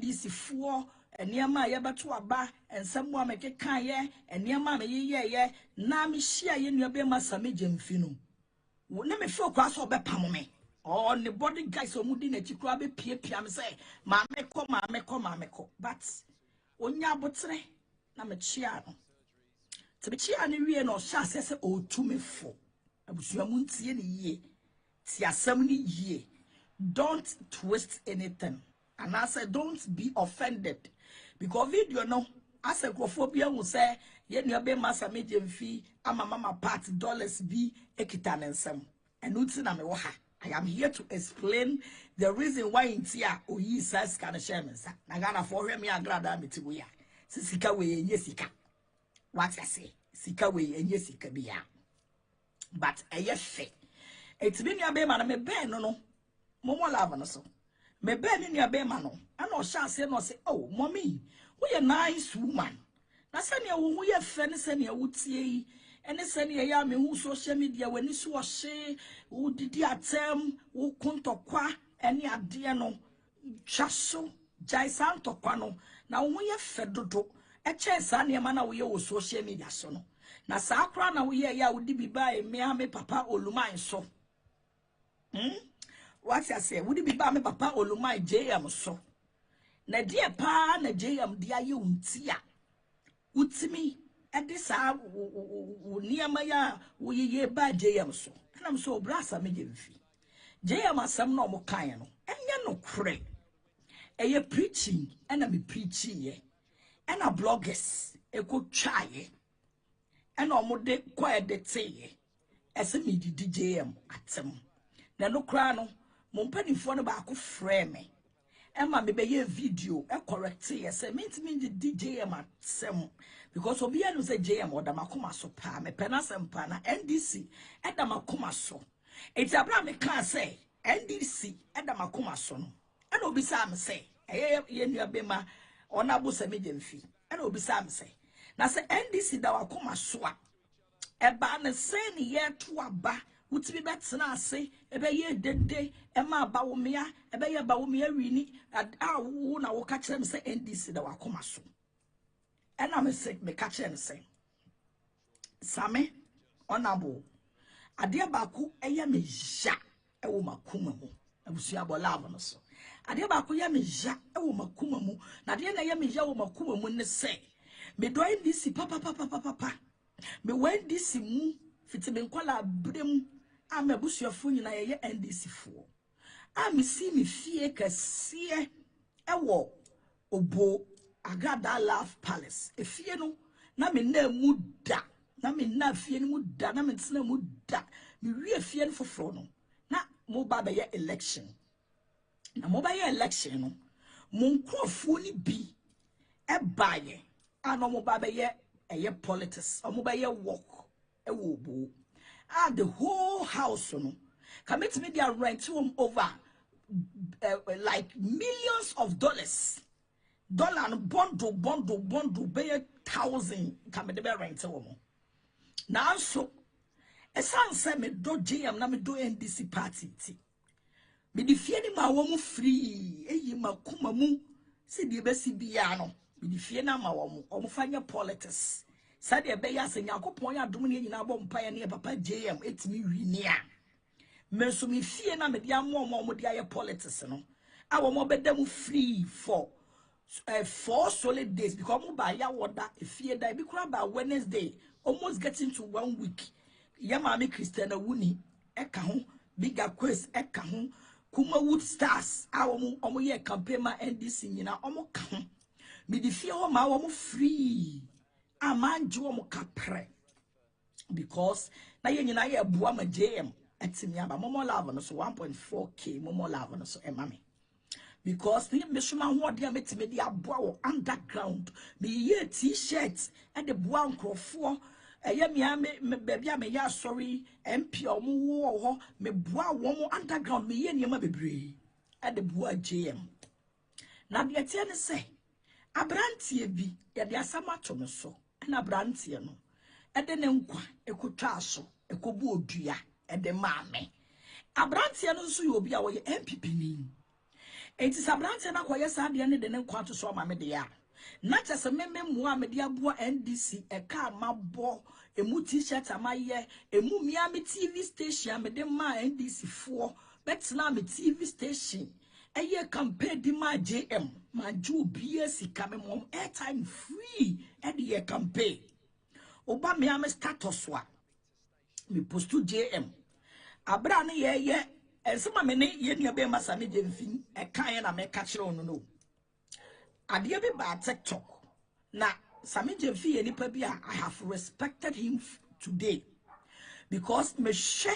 NDC for Niama Yabato Aba and someone make a kaya and Niama ye na me share yen your bema samijim fino. Let me feel cross over Pamome. Oh, the body guys so moody na chikrabe piam say, Mameko. But Onya botre na me chiano. To be chiani we no sha says o to me for. Abusuamuntie ni ye. Tiasam ni ye. Don't twist anything. And I said, don't be offended. Because video no, as a crophobia will say, yen your be massa medium fee, ama mama part dollars be ekitanesem. And utina me waha. I am here to explain the reason why in tia o ye says can share me. Nagana for me a grada mitibuya. Sisika we and yesika. What I say, sika we and yesika biya. But a yes, it's been your be man, me ben no. Momo lava no so. Me ben in your bemano. I know shall say no say, oh, mommy, we a nice woman. Na send you we a friend send you would see, and send you yam who social media when this was she, who did ya term, who conto qua, any adiano, chasso, jaisanto quano. Now we a fedodo, a chance any man we owe social media sono. Na sakra na we ya would be by me papa oluma so. What I say, would it be by me papa oluma JM so? Na dear pa na JM dia ye untia. Utimi at this hour near my ye by JM so. And I'm so brassa me fi. JM as some normal kind, and ya no cray. A ye preaching, and I be preaching ye. And a bloggers, a good try ye. And almost de quiet de say as a midi DJM at some. Na no crano. Mon penny phone back frame me. Emma me be video e correct yes mean the DJ am sem because obi anu say JM or da makoma so pa me pena sempa na NDC e da makoma so eti abra me kan say NDC e da makoma so no e na obi sa me say ye nua be ma ona bo se me demfi e na obi sa me say na say NDC da wakoma so a e ba na say ne ye to aba Utimi betna ase ebe ye dede ema ba wo mea ebe ye ba wo mea wini wo na wo ka kire me se NDC da wakoma so e na me se me ka kire me se same honorable ade ba ku eye me ja e wo makoma mu abusua bolavo no so ade ba ku ye me ja e wo makoma mu na de na ye me ja wo makoma mu ne se me do NDC papa me we NDC mu fiti me nkwala brem amabusuafo nyina ye NDC fo ami si me fie kase ewo obo Agada Love Palace efie no na me na mu da na me na fie no mu da na me tsena mu da me wie fie no foforo no na mo ba be ye election na mo ba ye election no mo nkrofo ni bi e baye ano mo ba be ye politics o mo ba ye work ewo the whole house no commit media rent over like millions of dollars no bundle be 1,000 come the rent wo now so e san say me do JM na me do NDC party ti me di fie ni ma wo mu free eyi makuma mu se di be si bia no me di fie na ma wo mu o mu fanya politics Sade ebe ya se Nyankopon ya dom ne nyina bɔ mpae ne papa JM etimi wi ne a menso me fie na me dia mo dia ye politics no a wo mo bedam free for 4 solid days because mo ba ya woda fie da bi kura ba Wednesday almost getting to 1 week ya mama Christiana Wuni eka ho bigger quest eka ho Kuma Wood Stars a wo mo ye campaign ma NDC nyina o mo ka ho me di fie ho ma wo mo free amanjo mo kapre because na ye nyina ye bua ma JM atimi aba momo love no so 1.4k momo love no so emame because ni me suma ho de ametimi de aboa wo underground me ye t-shirt e de bua nkrofo eye me bebia me ya sorry MP omo wo ho me bua wo mo underground me ye niam bebre e de bua JM na de tie ne se abrantie bi ye de asama to me so na brantie no ede ne nkwa ekotwa so ekobu odua ede maame abrantie no so ye obi a wo ye MPP ni It is a brand and a quiet side and then quite to saw my media. Not as a member Muammedia Boa NDC, a car, my bo, a mu t-shirt, a my year, a mu Miami TV station, Madame NDC 4, but now me TV station. A year campaign di my JM, my Jew BSC coming on airtime free at the year campaign. Oba Miami status wa. Me post to JM. Abrane ye and some many ye near be Masami Jemfin, a kind of make catch on no. Adia be bad TikTok. Na Sami Jemfi any pebia, I have respected him today because me share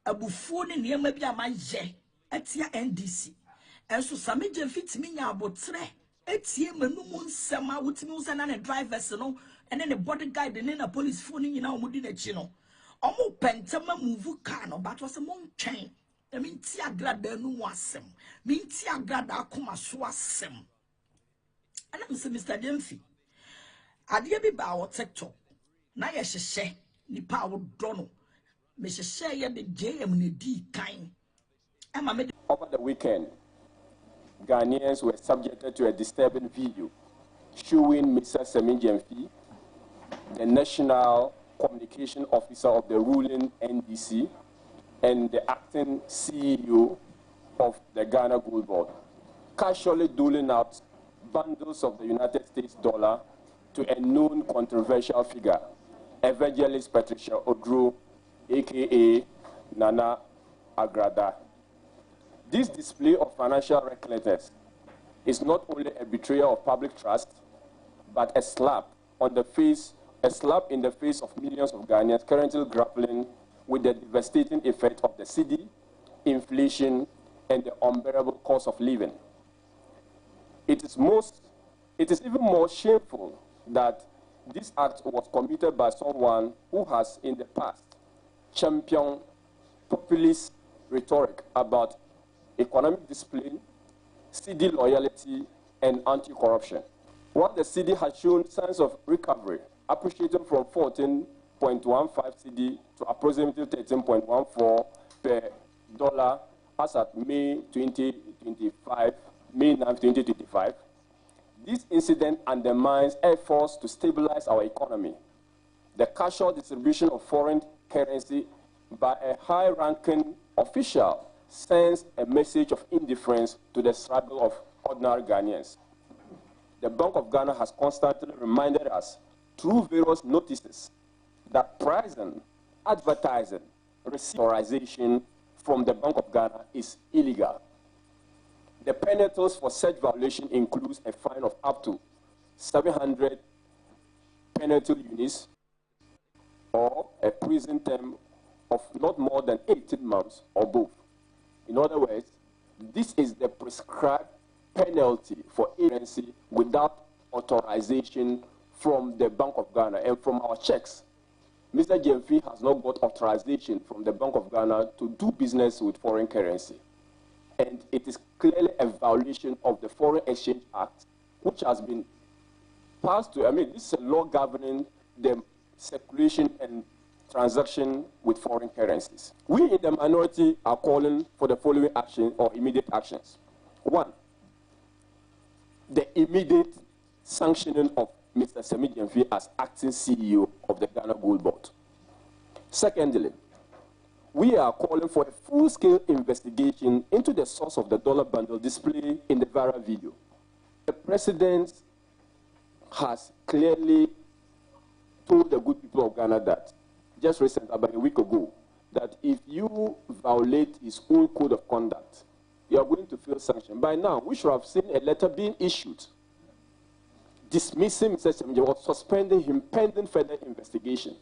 a buffon near maybe a my je etia NDC. And so Sami Jemfi to me about tre etia menumun sema with me and a drivers no and then a bodyguard and then a police phone in our mudina chino. Omo pentama move car no but was a mon chain. I mean tia grada no wasem. Mean tia grada akuma swasem. And I'm saying Mr. Jemfi. Adia be ba our TikTok. Na ye share ni power dono. Me share ye the JM ni D kind. Over the weekend, Ghanaians were subjected to a disturbing video showing Mr. Sami Jemfi, the National Communication Officer of the ruling NDC, and the acting CEO of the Ghana Gold Board, casually doling out bundles of the United States dollar to a known controversial figure, Evangelist Patricia Odro, aka Nana Agrada. This display of financial recklessness is not only a betrayal of public trust, but a slap in the face of millions of Ghanaians currently grappling with the devastating effect of the cedi, inflation, and the unbearable cost of living. It is even more shameful that this act was committed by someone who has in the past championed populist rhetoric about economic discipline, cedi loyalty, and anti-corruption. While the cedi has shown signs of recovery, appreciating from 14.15 cedi to approximately 13.14 per dollar as at May 9, 2025, this incident undermines efforts to stabilize our economy. The casual distribution of foreign currency by a high-ranking official sends a message of indifference to the struggle of ordinary Ghanaians. The Bank of Ghana has constantly reminded us through various notices that pricing, advertising, authorization from the Bank of Ghana is illegal. The penalties for such violation includes a fine of up to 700 penalty units or a prison term of not more than 18 months or both. In other words, this is the prescribed penalty for agency without authorization from the Bank of Ghana and from our checks. Mr. Jemfi has not got authorization from the Bank of Ghana to do business with foreign currency. And it is clearly a violation of the Foreign Exchange Act, which has been passed to, this is a law governing the circulation and transaction with foreign currencies. We in the minority are calling for the following action or immediate actions. One, the immediate sanctioning of Mr. Sami Jemfi as acting CEO of the Ghana Gold Board. Secondly, we are calling for a full-scale investigation into the source of the dollar bundle displayed in the viral video. The president has clearly told the good people of Ghana that, just recently, about a week ago, that if you violate his own code of conduct, you are going to feel sanctioned. By now, we should have seen a letter being issued dismissing Mr. Sami Jemfi or suspending him pending further investigation.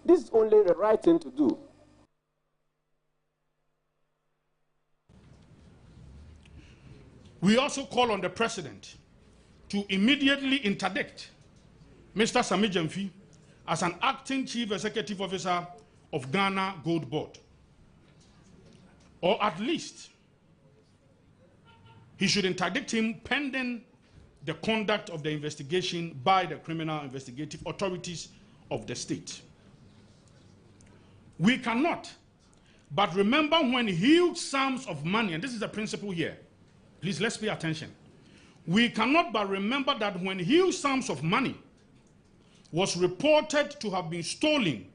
This is only the right thing to do. We also call on the president to immediately interdict Mr. Sami Jemfi as an acting chief executive officer of Ghana Gold Board. Or at least, he should interdict him pending the conduct of the investigation by the criminal investigative authorities of the state. We cannot But remember, when huge sums of money, and this is the principle here, please let's pay attention. We cannot but remember that when huge sums of money was reported to have been stolen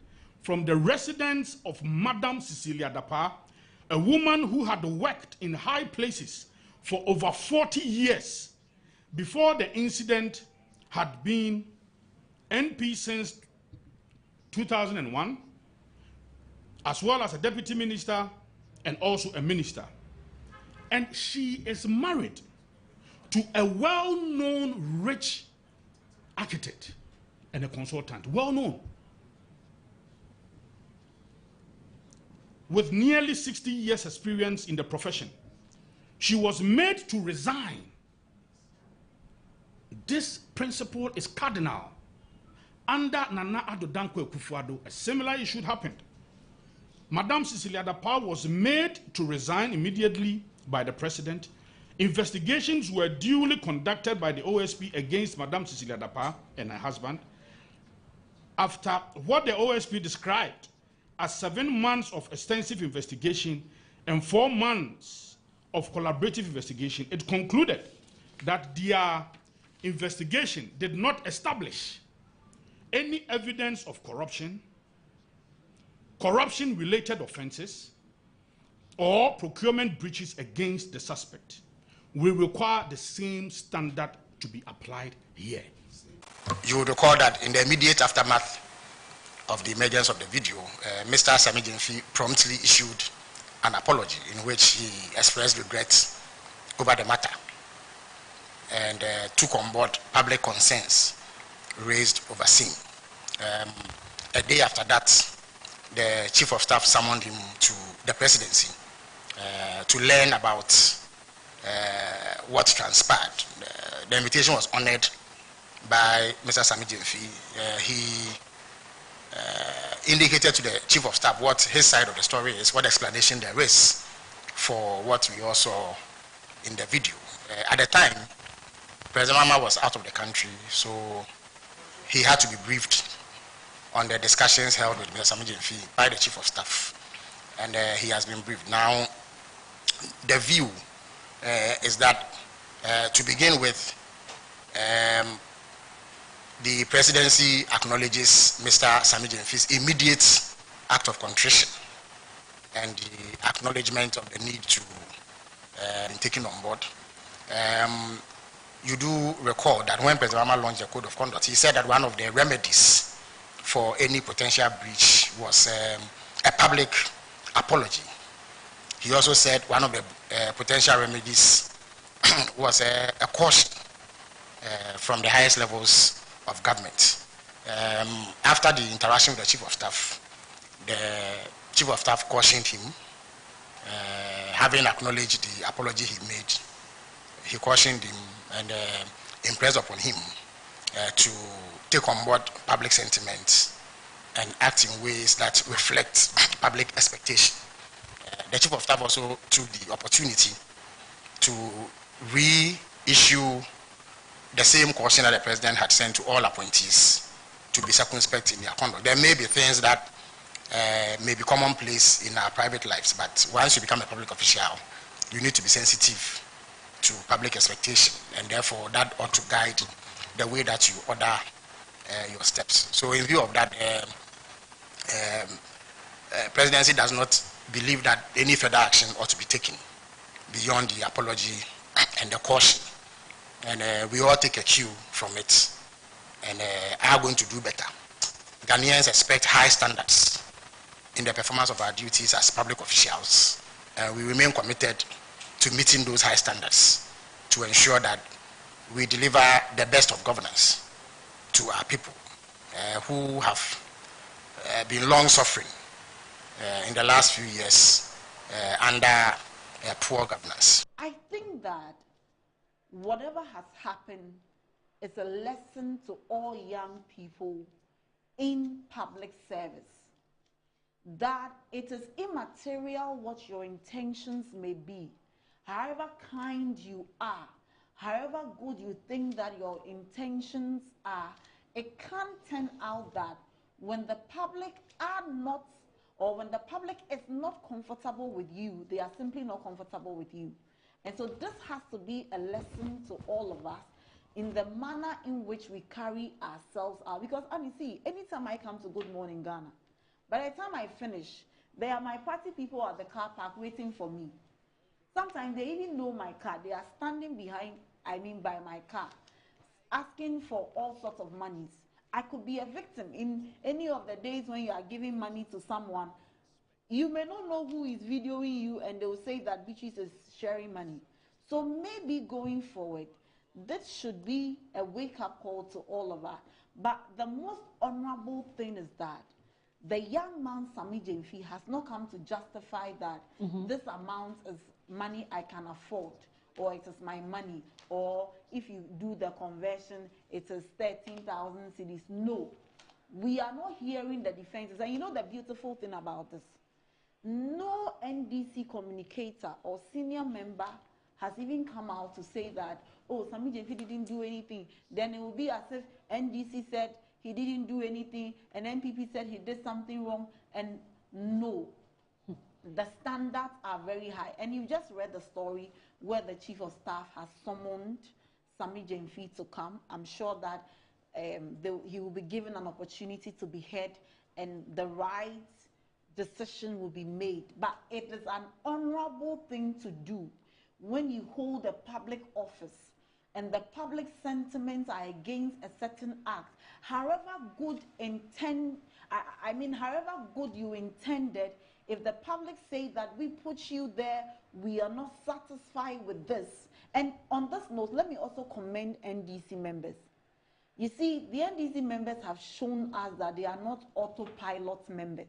from the residence of Madam Cecilia Dapaah, a woman who had worked in high places for over 40 years before the incident, had been NP since 2001, as well as a deputy minister and also a minister. And she is married to a well-known rich architect and a consultant, well-known, with nearly 60 years experience in the profession. She was made to resign. This principle is cardinal. Under Nana Addo Dankwa Akufo-Addo, a similar issue happened. Madam Cecilia Dapaah was made to resign immediately by the president. Investigations were duly conducted by the OSP against Madam Cecilia Dapaah and her husband. After what the OSP described as 7 months of extensive investigation and 4 months of collaborative investigation, it concluded that their investigation did not establish any evidence of corruption, corruption-related offenses, or procurement breaches against the suspect. We require the same standard to be applied here. You will recall that in the immediate aftermath of the emergence of the video, Mr. Sammy Gyamfi promptly issued an apology in which he expressed regrets over the matter and took on board public concerns raised overseas. A day after that, the chief of staff summoned him to the presidency to learn about what transpired. The invitation was honored by Mr. Sammy Gyamfi. He indicated to the chief of staff what his side of the story is, what explanation there is for what we all saw in the video. At the time, President Mahama was out of the country, so he had to be briefed on the discussions held with Mr. Sammy Gyamfi by the chief of staff, and he has been briefed. Now, the view is that to begin with, the presidency acknowledges Mr. Sammy Gyamfi's immediate act of contrition and the acknowledgement of the need to be taken on board. You do recall that when President Mahama launched the Code of Conduct, he said that one of the remedies for any potential breach was a public apology. He also said one of the potential remedies was a caution from the highest levels of government. After the interaction with the chief of staff cautioned him, having acknowledged the apology he made, he cautioned him and impressed upon him to take on board public sentiment and act in ways that reflect public expectation. The chief of staff also took the opportunity to reissue the same caution that the president had sent to all appointees to be circumspect in their conduct. There may be things that may be commonplace in our private lives, but once you become a public official, you need to be sensitive to public expectation, and therefore that ought to guide the way that you order your steps. So in view of that, presidency does not believe that any further action ought to be taken beyond the apology and the caution. And we all take a cue from it and are going to do better. Ghanaians expect high standards in the performance of our duties as public officials. We remain committed to meeting those high standards to ensure that we deliver the best of governance to our people who have been long suffering in the last few years under poor governance. I think that whatever has happened is a lesson to all young people in public service, that it is immaterial what your intentions may be, however kind you are, however good you think that your intentions are. It can turn out that when the public are not or when the public is not comfortable with you, they are simply not comfortable with you. And so this has to be a lesson to all of us in the manner in which we carry ourselves out. Because, and you see, anytime I come to Good Morning Ghana, by the time I finish, there are my party people at the car park waiting for me. Sometimes they even know my car. They are standing behind, by my car, asking for all sorts of monies. I could be a victim in any of the days when you are giving money to someone. You may not know who is videoing you, and they will say that Beatrice is sharing money. So maybe going forward, this should be a wake-up call to all of us. But the most honorable thing is that the young man, Sammy Gyamfi, has not come to justify that this amount is money I can afford, or it is my money, or if you do the conversion, it is 13,000 cedis. No, we are not hearing the defenses. And you know the beautiful thing about this? No NDC communicator or senior member has even come out to say that, oh, Sammy Gyamfi didn't do anything. Then it will be as if NDC said he didn't do anything, and NPP said he did something wrong. And no, the standards are very high. And you just read the story where the chief of staff has summoned Sammy Gyamfi to come. I'm sure that he will be given an opportunity to be heard, and the right decision will be made. But it is an honorable thing to do when you hold a public office and the public sentiments are against a certain act. However good however good you intended, if the public say that we put you there, we are not satisfied with this. And on this note, let me also commend NDC members. You see, the NDC members have shown us that they are not autopilot members.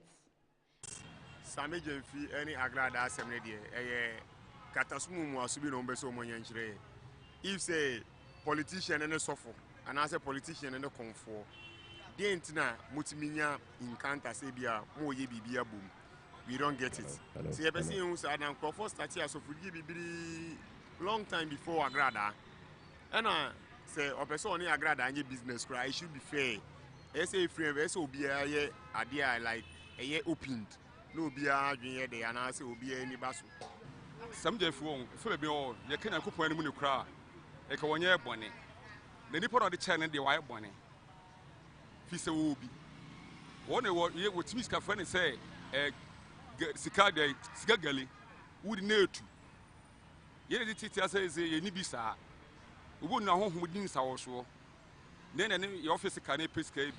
Sammy Gyamfi, any agrada assembly, Katasumu Masubi no Beso Monyanchre. If say politician and a suffer, and as a politician and a comfort, the entina Mutiminia in Kanta Sabia, Moye Bibia boom. We don't get it. See, I've seen who's Adam Crawford started so for long time before agrada. And I say, or person only agrada and your business cry, it should be fair. SA frame, SOBA, idea like a year opened. No be arguing there, and I say, will be any basso. Some day for Philip, you can't cook when you cry. A Kawania bonnet. The nipple of the channel, the white bonnet. Fisa will be. One of what Miss Cafani say, Sicada, Scagali, would know to. Yet the teacher says, you need bisa. We wouldn't know who wouldn't our show. Then the officer can a piece KB.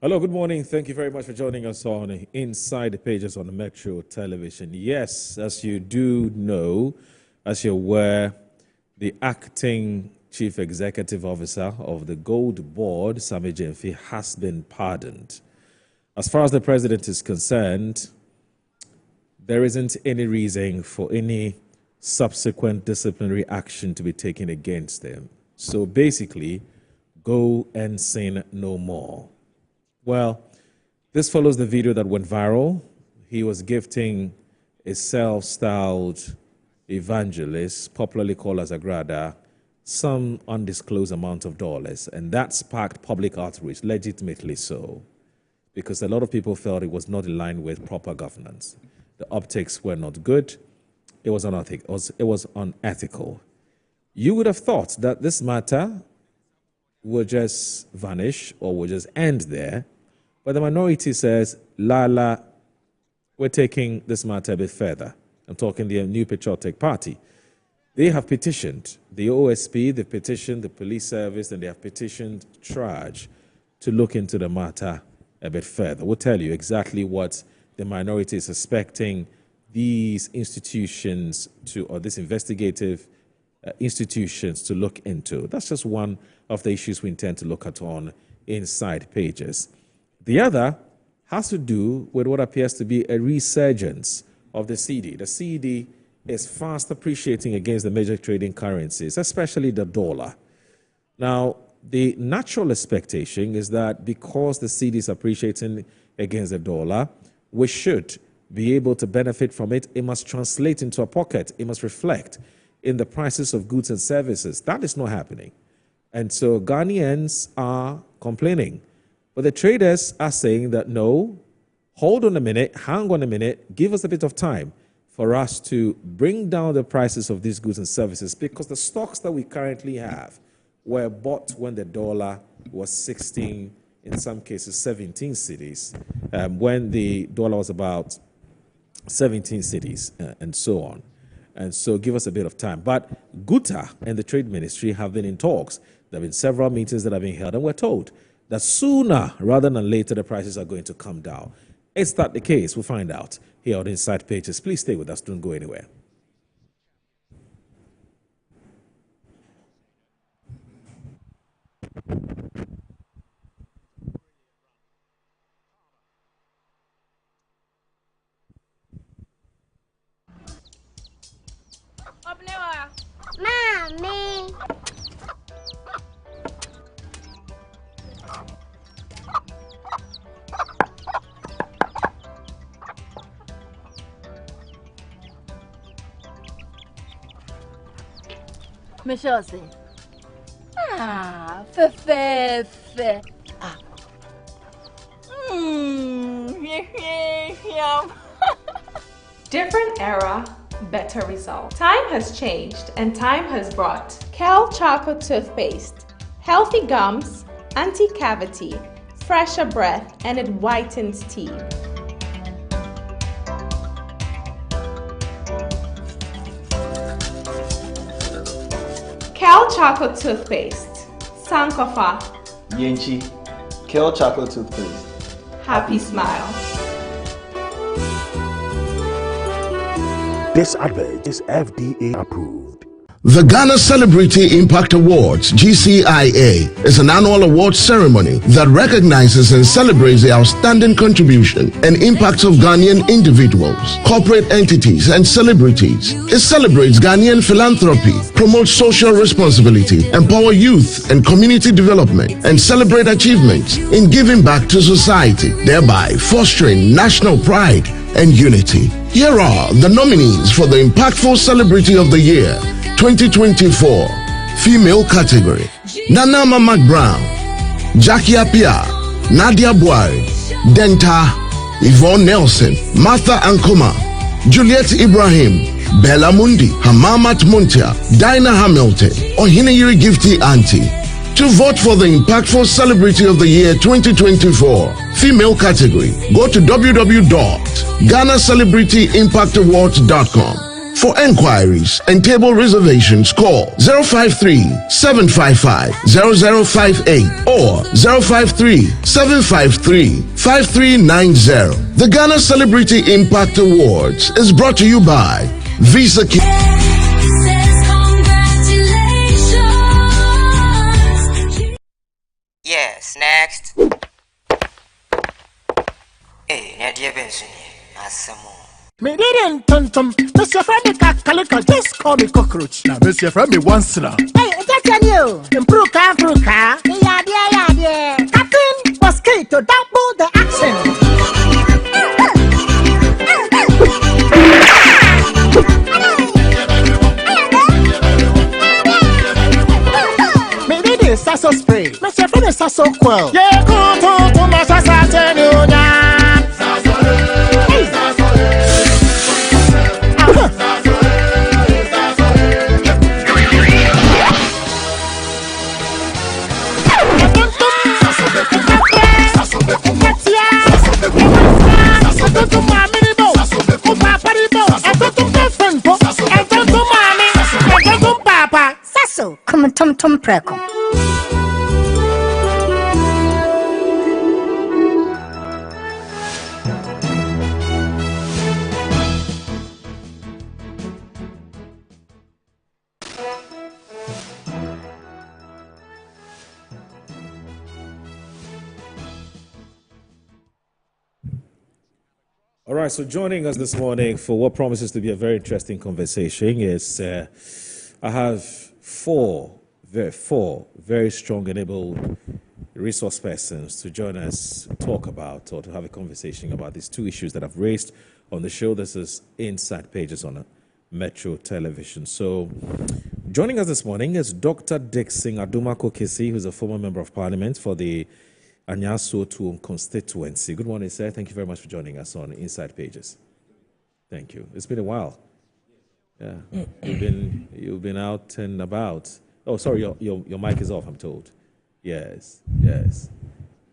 Hello, good morning. Thank you very much for joining us on Inside the Pages on the Metro Television. Yes, as you do know, as you're aware, the acting Chief Executive Officer of the Gold Board, Sammy Gyamfi, has been pardoned. As far as the president is concerned, there isn't any reason for any subsequent disciplinary action to be taken against them. So basically, go and sin no more. Well, this follows the video that went viral. He was gifting a self-styled evangelist, popularly called as Agrada, some undisclosed amount of dollars, and that sparked public outrage, legitimately so, because a lot of people felt it was not in line with proper governance. The optics were not good. It was unethical. You would have thought that this matter would just vanish or would just end there. But the minority says, Lala, we're taking this matter a bit further. I'm talking the New Patriotic Party. They have petitioned the OSP, they've petitioned the police service, and they have petitioned Traj to look into the matter a bit further. We'll tell you exactly what the minority is expecting these institutions to, or these investigative institutions to look into. That's just one of the issues we intend to look at on Inside Pages. The other has to do with what appears to be a resurgence of the cedi. The cedi is fast appreciating against the major trading currencies, especially the dollar. Now, the natural expectation is that because the cedi is appreciating against the dollar, we should be able to benefit from it. It must translate into a pocket. It must reflect in the prices of goods and services. That is not happening. And so Ghanaians are complaining But the traders are saying that no, hold on a minute, hang on a minute, give us a bit of time for us to bring down the prices of these goods and services, because the stocks that we currently have were bought when the dollar was 16, in some cases 17 cedis, when the dollar was about 17 cedis, and so on. And so give us a bit of time. But Guta and the Trade Ministry have been in talks. There have been several meetings that have been held, and we're told that sooner rather than later the prices are going to come down. Is that the case? We'll find out here on Inside Pages. Please stay with us. Don't go anywhere. Mommy. Michelle say, fe. Different era, better result. Time has changed and time has brought Kel Charcoal Toothpaste. Healthy gums, anti-cavity, fresher breath, and it whitens teeth. Kel Chocolate Toothpaste. Sankofa. Yenchi. Kel Chocolate Toothpaste. Happy smile. This advert is FDA approved. The Ghana Celebrity Impact Awards, GCIA, is an annual award ceremony that recognizes and celebrates the outstanding contribution and impact of Ghanaian individuals, corporate entities, and celebrities. It celebrates Ghanaian philanthropy, promotes social responsibility, empower youth and community development, and celebrate achievements in giving back to society, thereby fostering national pride and unity. Here are the nominees for the Impactful Celebrity of the Year 2024 Female Category: Nana Mama Brown, Jackie Apia, Nadia Buari, Denta, Yvonne Nelson, Martha Ankoma, Juliet Ibrahim, Bella Mundi, Hamamat Muntia, Dinah Hamilton, Ohineyiri Gifty Auntie. To vote for the Impactful Celebrity of the Year 2024 Female Category, go to www.GhanaCelebrityImpactAwards.com. For enquiries and table reservations, call 053-755-0058 or 053-753-5390. The Ghana Celebrity Impact Awards is brought to you by Visa Key. Yes, next. Hey, Nadia Benson, Asamo. Me didn't tum. Miss your friend me calico, just call me cockroach. Now miss your friend me once now. Hey, that's you. Improve car. Yeah. Captain Mosquito, double the action. Me did this sasso spray. Miss your friend is sasso quell. Yeah, go to my sasso new. Sasso, come tum preko. All right, so joining us this morning for what promises to be a very interesting conversation is I have four very strong and able resource persons to join us, talk about or to have a conversation about these two issues that I've raised on the show. This is Inside Pages on Metro Television. So joining us this morning is Dr. Dickson Adumako Kisi, who's a former member of parliament for the Anyaso to constituency. Good morning, sir. Thank you very much for joining us on Inside Pages. Thank you. It's been a while. Yeah, you've been out and about. Oh, sorry, your mic is off, I'm told. Yes.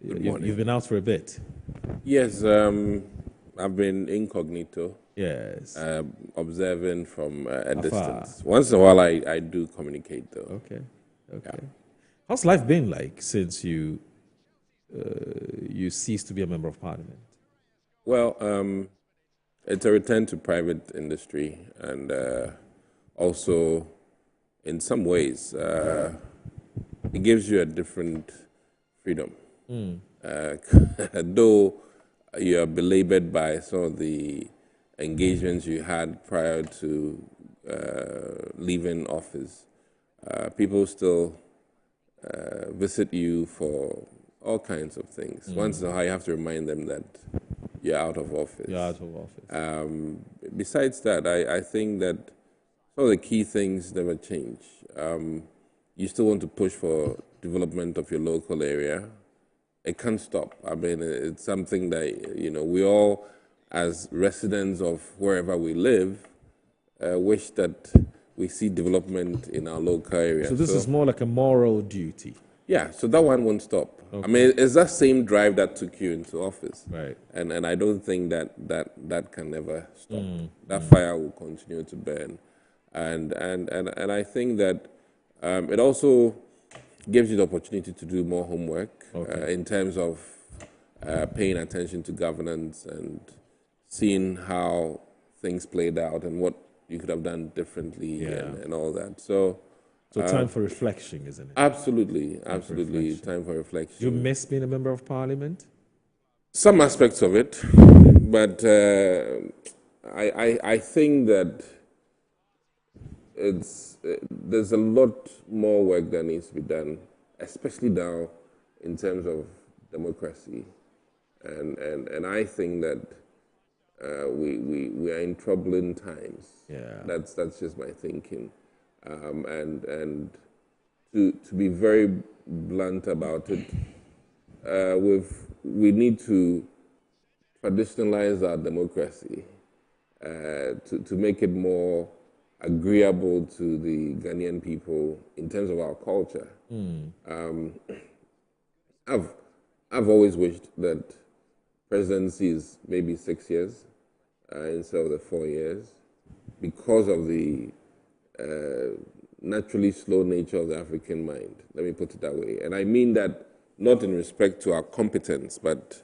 You've been out for a bit. Yes, I've been incognito. Yes. Observing from a distance. Once in a while, I do communicate, though. Okay. Yeah. How's life been like since you ceased to be a member of parliament? Well, it's a return to private industry, and also, in some ways, it gives you a different freedom. Though you are belabored by some of the engagements you had prior to leaving office, people still visit you for all kinds of things. Once in a while, you have to remind them that you're out of office. Besides that, I think that some of the key things never change. You still want to push for development of your local area. It can't stop. I mean, it's something that, we all, as residents of wherever we live, wish that we see development in our local area. So this is more like a moral duty. Yeah, so that one won't stop. Okay. I mean, it's that same drive that took you into office. Right. And I don't think that can never stop. That fire will continue to burn. And I think that it also gives you the opportunity to do more homework in terms of paying attention to governance and seeing how things played out and what you could have done differently and all that. So time for reflection, isn't it? Absolutely. Time for reflection. Do you miss being a member of parliament? Some aspects of it, but I think that there's a lot more work that needs to be done, especially now in terms of democracy, and I think that we are in troubling times. Yeah, that's just my thinking, and to be very blunt about it, we need to traditionalize our democracy to make it more agreeable to the Ghanaian people in terms of our culture. I've always wished that presidency is maybe 6 years instead of the 4 years because of the naturally slow nature of the African mind. Let me put it that way. And I mean that not in respect to our competence, but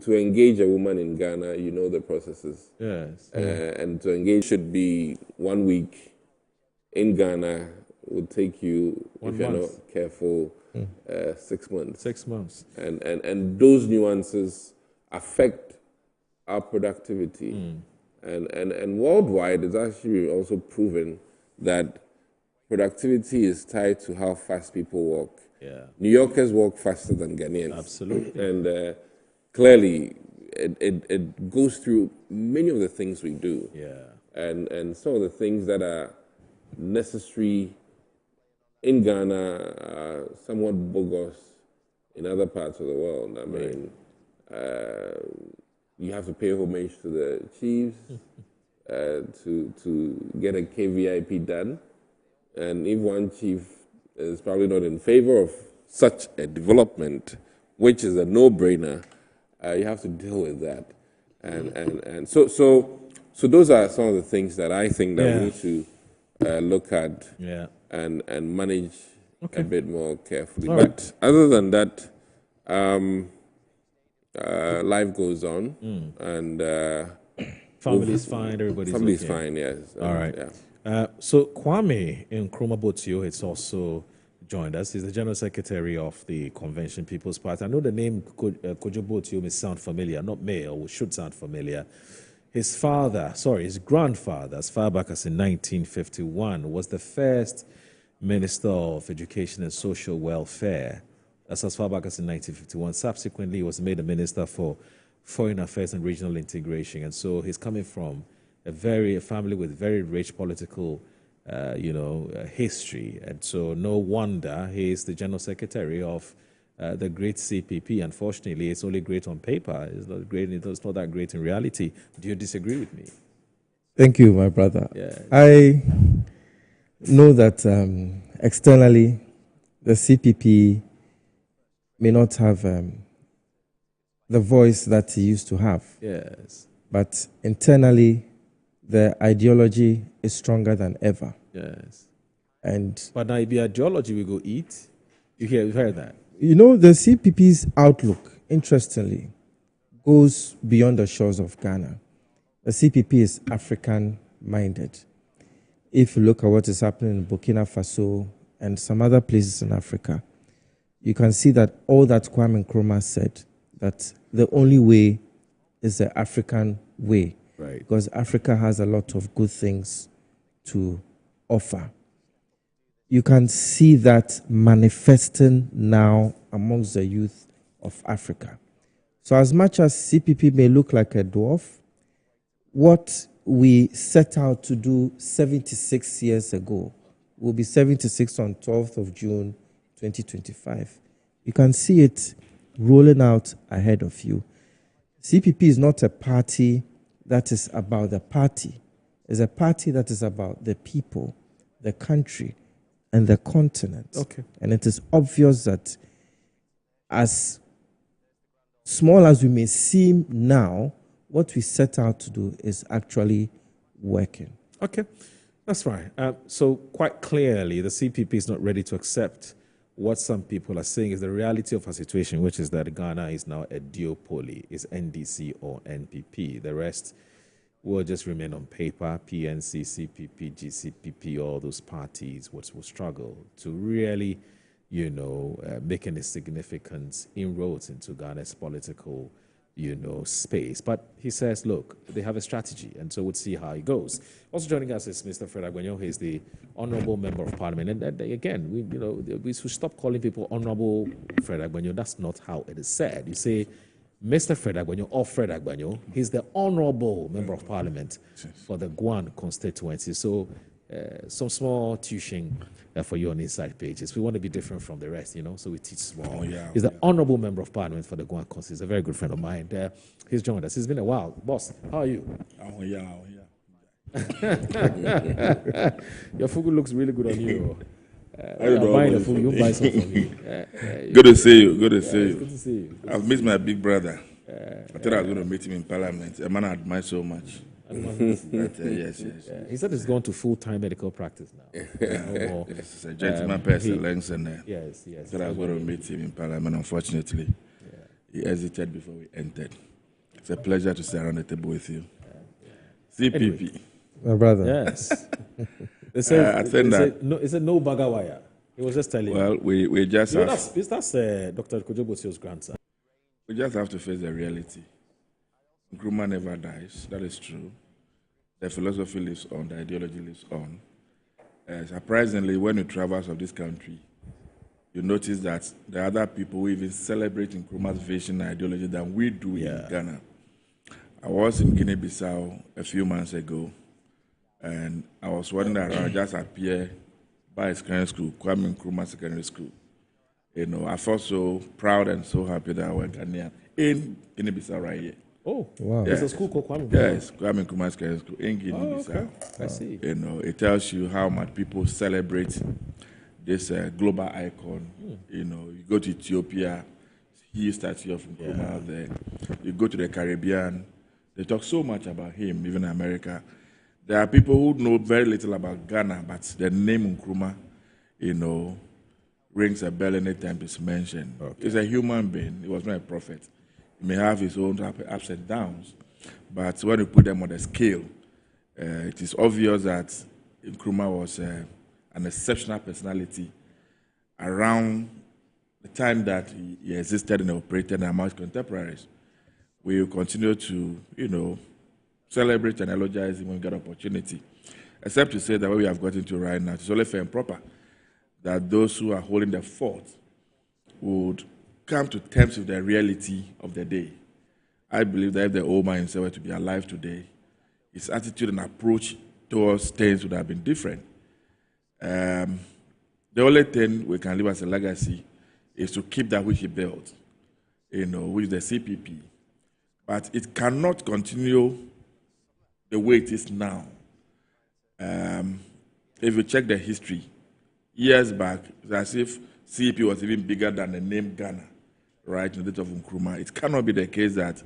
to engage a woman in Ghana, you know the processes. Yes. And to engage should be 1 week in Ghana would take you, if you're not careful, 6 months. 6 months. And those nuances affect our productivity. And worldwide, it's actually also proven that productivity is tied to how fast people walk. Yeah. New Yorkers walk faster than Ghanaians. Absolutely. And clearly, it goes through many of the things we do. Yeah. And some of the things that are necessary in Ghana are somewhat bogus in other parts of the world. I mean, you have to pay homage to the chiefs to get a KVIP done. And if one chief is probably not in favor of such a development, which is a no-brainer, you have to deal with that. And so those are some of the things that I think that we need to look at and manage a bit more carefully. All but other than that, life goes on, and family's fine. Everybody's okay. Fine. Yes. All right. Yeah. So Kwame Nkrumah Botio has also joined us. He's the General Secretary of the Convention People's Party. I know the name Kojo Botio may sound familiar, not may, or should sound familiar. His grandfather, as far back as in 1951, was the first Minister of Education and Social Welfare. That's as far back as in 1951. Subsequently, he was made a Minister for Foreign Affairs and Regional Integration. And so he's coming from a family with very rich political history. And so no wonder he is the General Secretary of the great CPP. Unfortunately, it's only great on paper. It's not great. It's not that great in reality. Do you disagree with me? Thank you, my brother. Yeah. I know that externally, the CPP may not have the voice that he used to have. Yes. But internally, the ideology is stronger than ever. Yes. But now, if the ideology we go eat, you've heard that. You know, the CPP's outlook, interestingly, goes beyond the shores of Ghana. The CPP is African-minded. If you look at what is happening in Burkina Faso and some other places in Africa, you can see that all that Kwame Nkrumah said, that the only way is the African way. Right. Because Africa has a lot of good things to offer. You can see that manifesting now amongst the youth of Africa. So as much as CPP may look like a dwarf, what we set out to do 76 years ago will be 76 on 12th of June, 2025. You can see it rolling out ahead of you. CPP is not a party that is about the party. It's a party that is about the people, the country, and the continent. Okay. And it is obvious that as small as we may seem now, what we set out to do is actually working. Okay, that's right. So quite clearly, the CPP is not ready to accept what some people are saying is the reality of our situation, which is that Ghana is now a duopoly. It's NDC or NPP. The rest will just remain on paper. PNC, CPP, GCPP, all those parties will struggle to really, make any significant inroads into Ghana's political space. But he says, look, they have a strategy, and so we'll see how it goes. Also joining us is Mr. Fred Agbenyo. He's the Honorable Member of Parliament. And again, we should stop calling people Honorable Fred Agbenyo. That's not how it is said. You say Mr. Fred Agbenyo or Fred Agbenyo. He's the Honorable Member of Parliament for the Guan constituency. So some small tuition for you on Inside Pages. We want to be different from the rest, so we teach small. He's the Honorable Member of Parliament for the Guan constituency. He's a very good friend of mine. He's joined us. It's been a while. Boss, how are you? Your food looks really good on you. I'm buying the food. You buy some for me. Good to see you. Good to see you. Good to see you. I've missed my big brother. I thought I was going to meet him in Parliament. A man I admire so much. Yes. He said he's going to full-time medical practice now. It's a gentleman person, and yes. I thought I was going to meet him in Parliament. Unfortunately, he hesitated before we entered. It's a pleasure to sit around the table with you. CPP. Anyway. My brother. Yes. I think that. It's a no bagawaya. He was just telling Well, we just have. That's Dr. Kojobosio's grandson. We just have to face the reality. Nkrumah never dies. That is true. The philosophy lives on. The ideology lives on. Surprisingly, when you travel out of this country, you notice that there are other people who even celebrate Nkrumah's vision and ideology than we do in Ghana. I was in Guinea-Bissau a few months ago, and I was wandering around, just appear by a secondary school, Kwame Nkrumah Secondary School. I felt so proud and so happy that I was Ghanaian in Guinea-Bissau right here. Oh, wow. There's a school called Kwame Nkrumah. Yes, Kwame Nkrumah Secondary School in Guinea-Bissau. Okay. I see. It tells you how much people celebrate this global icon. You go to Ethiopia, he statue of Nkrumah out there. You go to the Caribbean, they talk so much about him, even in America. There are people who know very little about Ghana, but the name Nkrumah, rings a bell anytime it's mentioned. Okay. He's a human being. He was not a prophet. He may have his own ups and downs, but when you put them on the scale, it is obvious that Nkrumah was an exceptional personality around the time that he existed and operated amongst contemporaries. We will continue to, celebrate and eulogize him when we get opportunity. Except to say that what we have gotten to right now, it's only fair and proper that those who are holding the fort would come to terms with the reality of the day. I believe that if the old man himself were to be alive today, his attitude and approach towards things would have been different. The only thing we can leave as a legacy is to keep that which he built, which is the CPP. But it cannot continue the way it is now. If you check the history, years back, it's as if CPP was even bigger than the name Ghana, right, in the date of Nkrumah. It cannot be the case that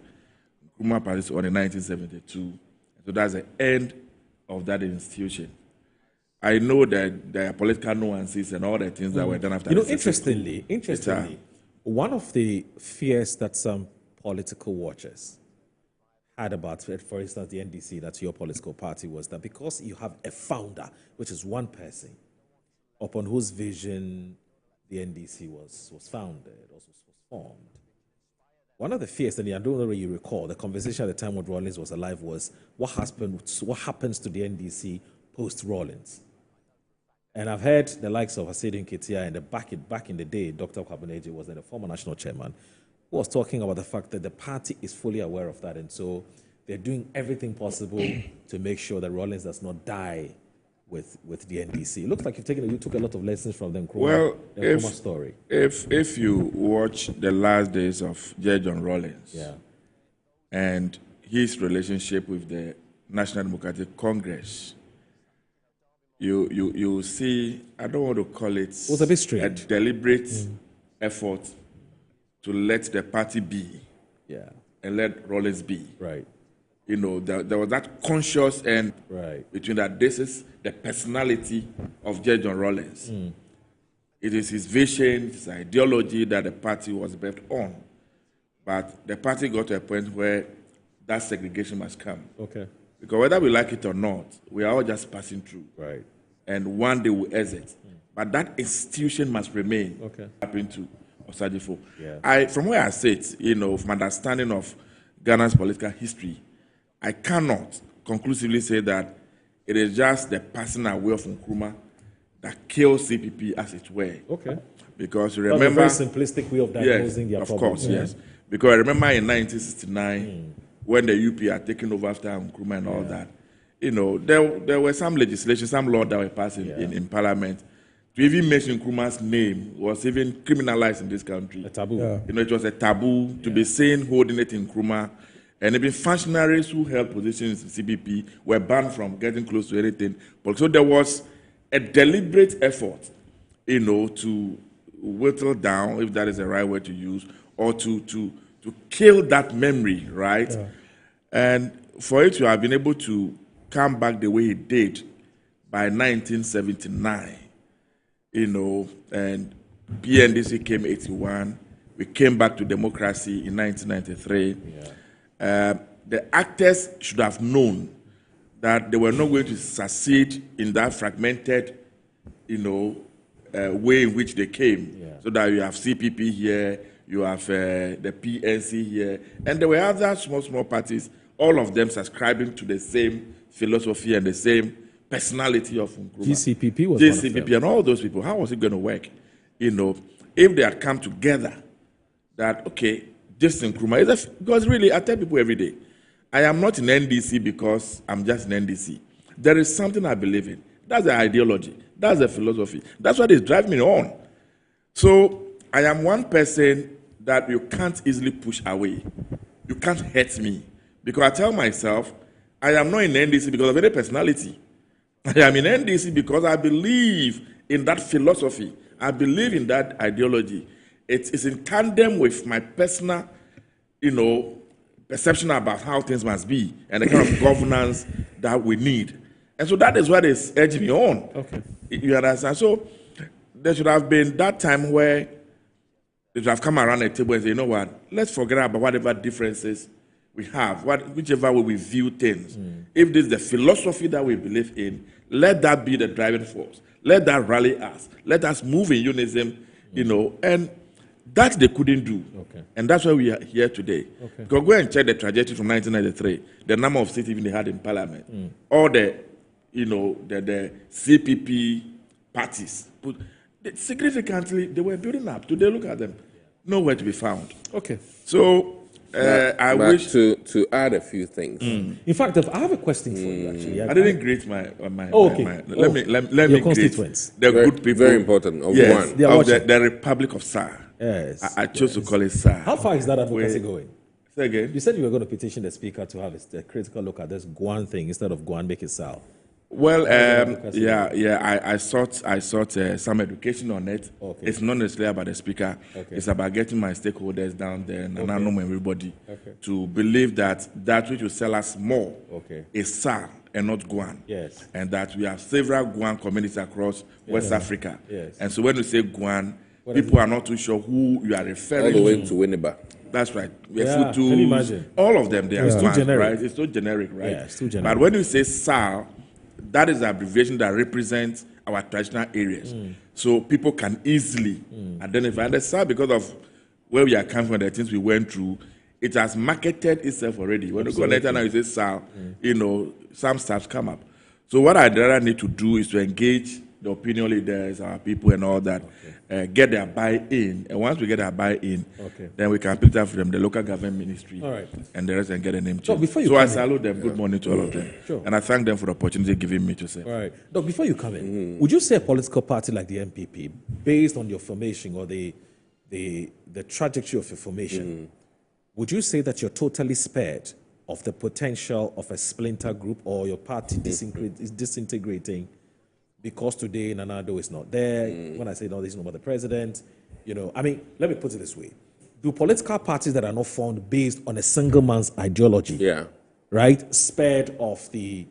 Nkrumah passed on in 1972. So that's the end of that institution. I know that there are political nuances and all the things that were done after. Interestingly, one of the fears that some political watchers had about, for instance, the NDC, that's your political party, was that because you have a founder, which is one person, upon whose vision the NDC was founded, was formed. One of the fears, and I don't know whether you recall, the conversation at the time when Rawlings was alive was what happens to the NDC post-Rawlings. And I've heard the likes of Asedin Ketia and back in the day, Dr. Kwabeneji was the former national chairman, who was talking about the fact that the party is fully aware of that, and so they're doing everything possible to make sure that Rawlings does not die with the NDC. It looks like you took a lot of lessons from the Nkrumah story. If you watch the last days of J. John Rawlings and his relationship with the National Democratic Congress, you see, I don't want to call it was a bit strange. A deliberate effort to let the party be and let Rawlings be. Right. There was that conscious end between that. This is the personality of J. John Rawlings. It is his vision, his ideology that the party was built on. But the party got to a point where that segregation must come. Okay. Because whether we like it or not, we are all just passing through. Right. And one day we'll exit. But that institution must remain. Okay. Happening to Osagyefo. Yeah. From where I sit, from understanding of Ghana's political history, I cannot conclusively say that it is just the passing away of Nkrumah that kills CPP, as it were. Okay. Because you remember... That's a very simplistic way of diagnosing their problem. Of course, yes. Because I remember in 1969, when the UP had taken over after Nkrumah and all that, there were some legislation, some law that were passed in Parliament. To even mention Nkrumah's name was even criminalized in this country. A taboo. It was a taboo to be seen holding it in Nkrumah. And even functionaries who held positions in CPP were banned from getting close to anything. So there was a deliberate effort, to whittle down, if that is the right word to use, or to kill that memory, right? Yeah. And for it to have been able to come back the way it did by 1979, and PNDC came 81, we came back to democracy in 1993. The actors should have known that they were not going to succeed in that fragmented, way in which they came. So that you have CPP here, you have the PNC here, and there were other small parties, all of them subscribing to the same philosophy and the same personality of Nkrumah. GCPP was one of them. And all those people. How was it going to work? If they had come together, that, okay, this Nkrumah is because really, I tell people every day, I am not in NDC because I'm just in NDC. There is something I believe in. That's the ideology. That's the philosophy. That's what is driving me on. So I am one person that you can't easily push away. You can't hurt me. Because I tell myself, I am not in NDC because of any personality. I am in NDC because I believe in that philosophy. I believe in that ideology. It is in tandem with my personal, perception about how things must be and the kind of governance that we need. And so that is what is urging me on. Okay. You understand? So there should have been that time where they should have come around the table and say, you know what, let's forget about whatever differences we have, whichever way we view things. If this is the philosophy that we believe in, let that be the driving force. Let that rally us. Let us move in unison, and that they couldn't do. Okay. And that's why we are here today. Okay. Because go and check the trajectory from 1993, the number of seats even they had in Parliament, all the CPP parties. Significantly, they were building up. Today, look at them. Nowhere to be found. Okay. So I wish to add a few things. In fact, I have a question for you. Actually, I didn't greet my okay. Let me greet the good people. Very important. Of yes, one. Of the Republic of SAR. Yes. I chose to call it SAR. How far is that advocacy going? Say again. You said you were going to petition the speaker to have a critical look at this Guan thing instead of Guan make it SAR. Well, I sought some education on it. Okay. It's not necessarily about the speaker. Okay. It's about getting my stakeholders down there and I know everybody to believe that which will sell us more is SAR and not Guan. Yes. And that we have several Guan communities across West Africa. Yes. And so when you say Guan, people are not too sure who you are referring to. All the way to Winneba. That's right. Yeah, can you imagine? All of them, they are Guan, generic. right? It's so generic, right? Yeah, it's too generic. But when you say SAR, that is the abbreviation that represents our traditional areas. So people can easily identify. And the SAR, because of where we are coming from, the things we went through, it has marketed itself already. When you go on the internet, you say SAR, some stuff come up. So what I rather need to do is to engage the opinion leaders, our people and all that, get their buy-in. And once we get our buy-in, then we can pick up from the local government ministry and the rest and get a name change. So I salute them. Good morning to all of them. Sure. And I thank them for the opportunity given me to say. All right. Doc, before you come in, would you say a political party like the MPP, based on your formation or the trajectory of your formation, would you say that you're totally spared of the potential of a splinter group or your party is disintegrating because today Nana Addo is not there? When I say no, this is not about the president. I mean, let me put it this way. Do political parties that are not formed based on a single man's ideology, right, spared of the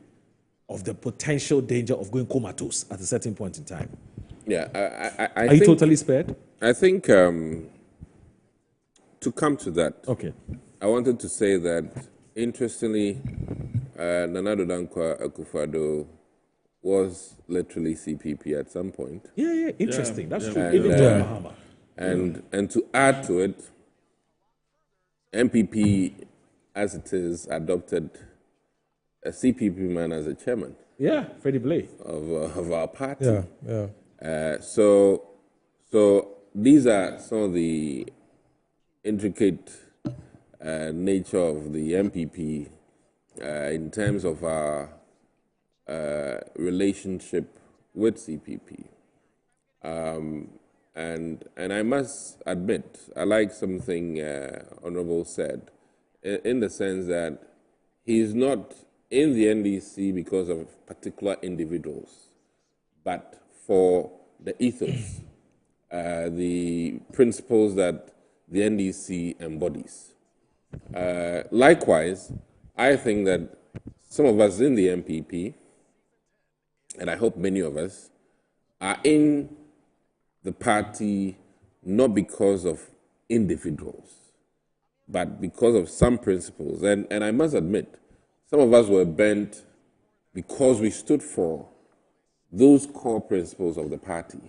potential danger of going comatose at a certain point in time? Yeah, are you totally spared? I think to come to that, I wanted to say that, interestingly, Nana Addo Dankwa Akufo-Addo was literally CPP at some point. Yeah, interesting. That's true. Even John Mahama. And to add to it, MPP, as it is, adopted a CPP man as a chairman. Yeah, Freddie Blay. Of our party. So these are some of the intricate nature of the MPP in terms of our relationship with CPP. And I must admit, I like something Honorable said, in the sense that he's not in the NDC because of particular individuals, but for the ethos, the principles that the NDC embodies. Likewise, I think that some of us in the MPP, and I hope many of us, are in the party not because of individuals, but because of some principles. And I must admit, some of us were bent because we stood for those core principles of the party.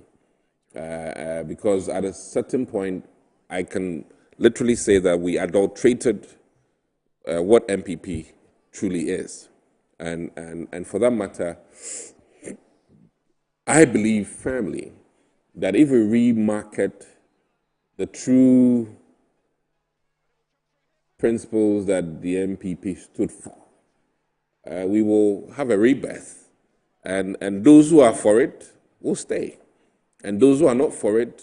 Because at a certain point, I can literally say that we adulterated what MPP truly is. And for that matter, I believe firmly that if we remarket the true principles that the MPP stood for, we will have a rebirth. And those who are for it will stay. And those who are not for it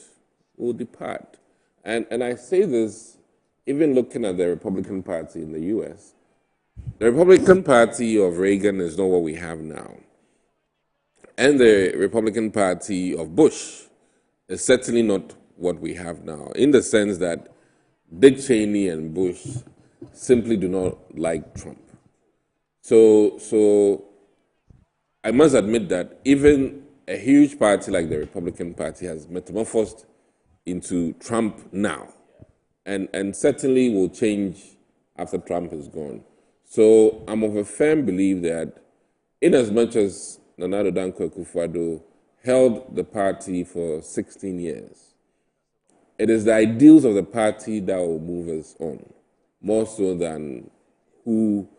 will depart. And I say this even looking at the Republican Party in the U.S. The Republican Party of Reagan is not what we have now. And the Republican Party of Bush is certainly not what we have now, in the sense that Dick Cheney and Bush simply do not like Trump. So I must admit that even a huge party like the Republican Party has metamorphosed into Trump now, and certainly will change after Trump is gone. So I'm of a firm belief that in as much as Nana Addo Dankwa Akufo-Addo held the party for 16 years, it is the ideals of the party that will move us on, more so than who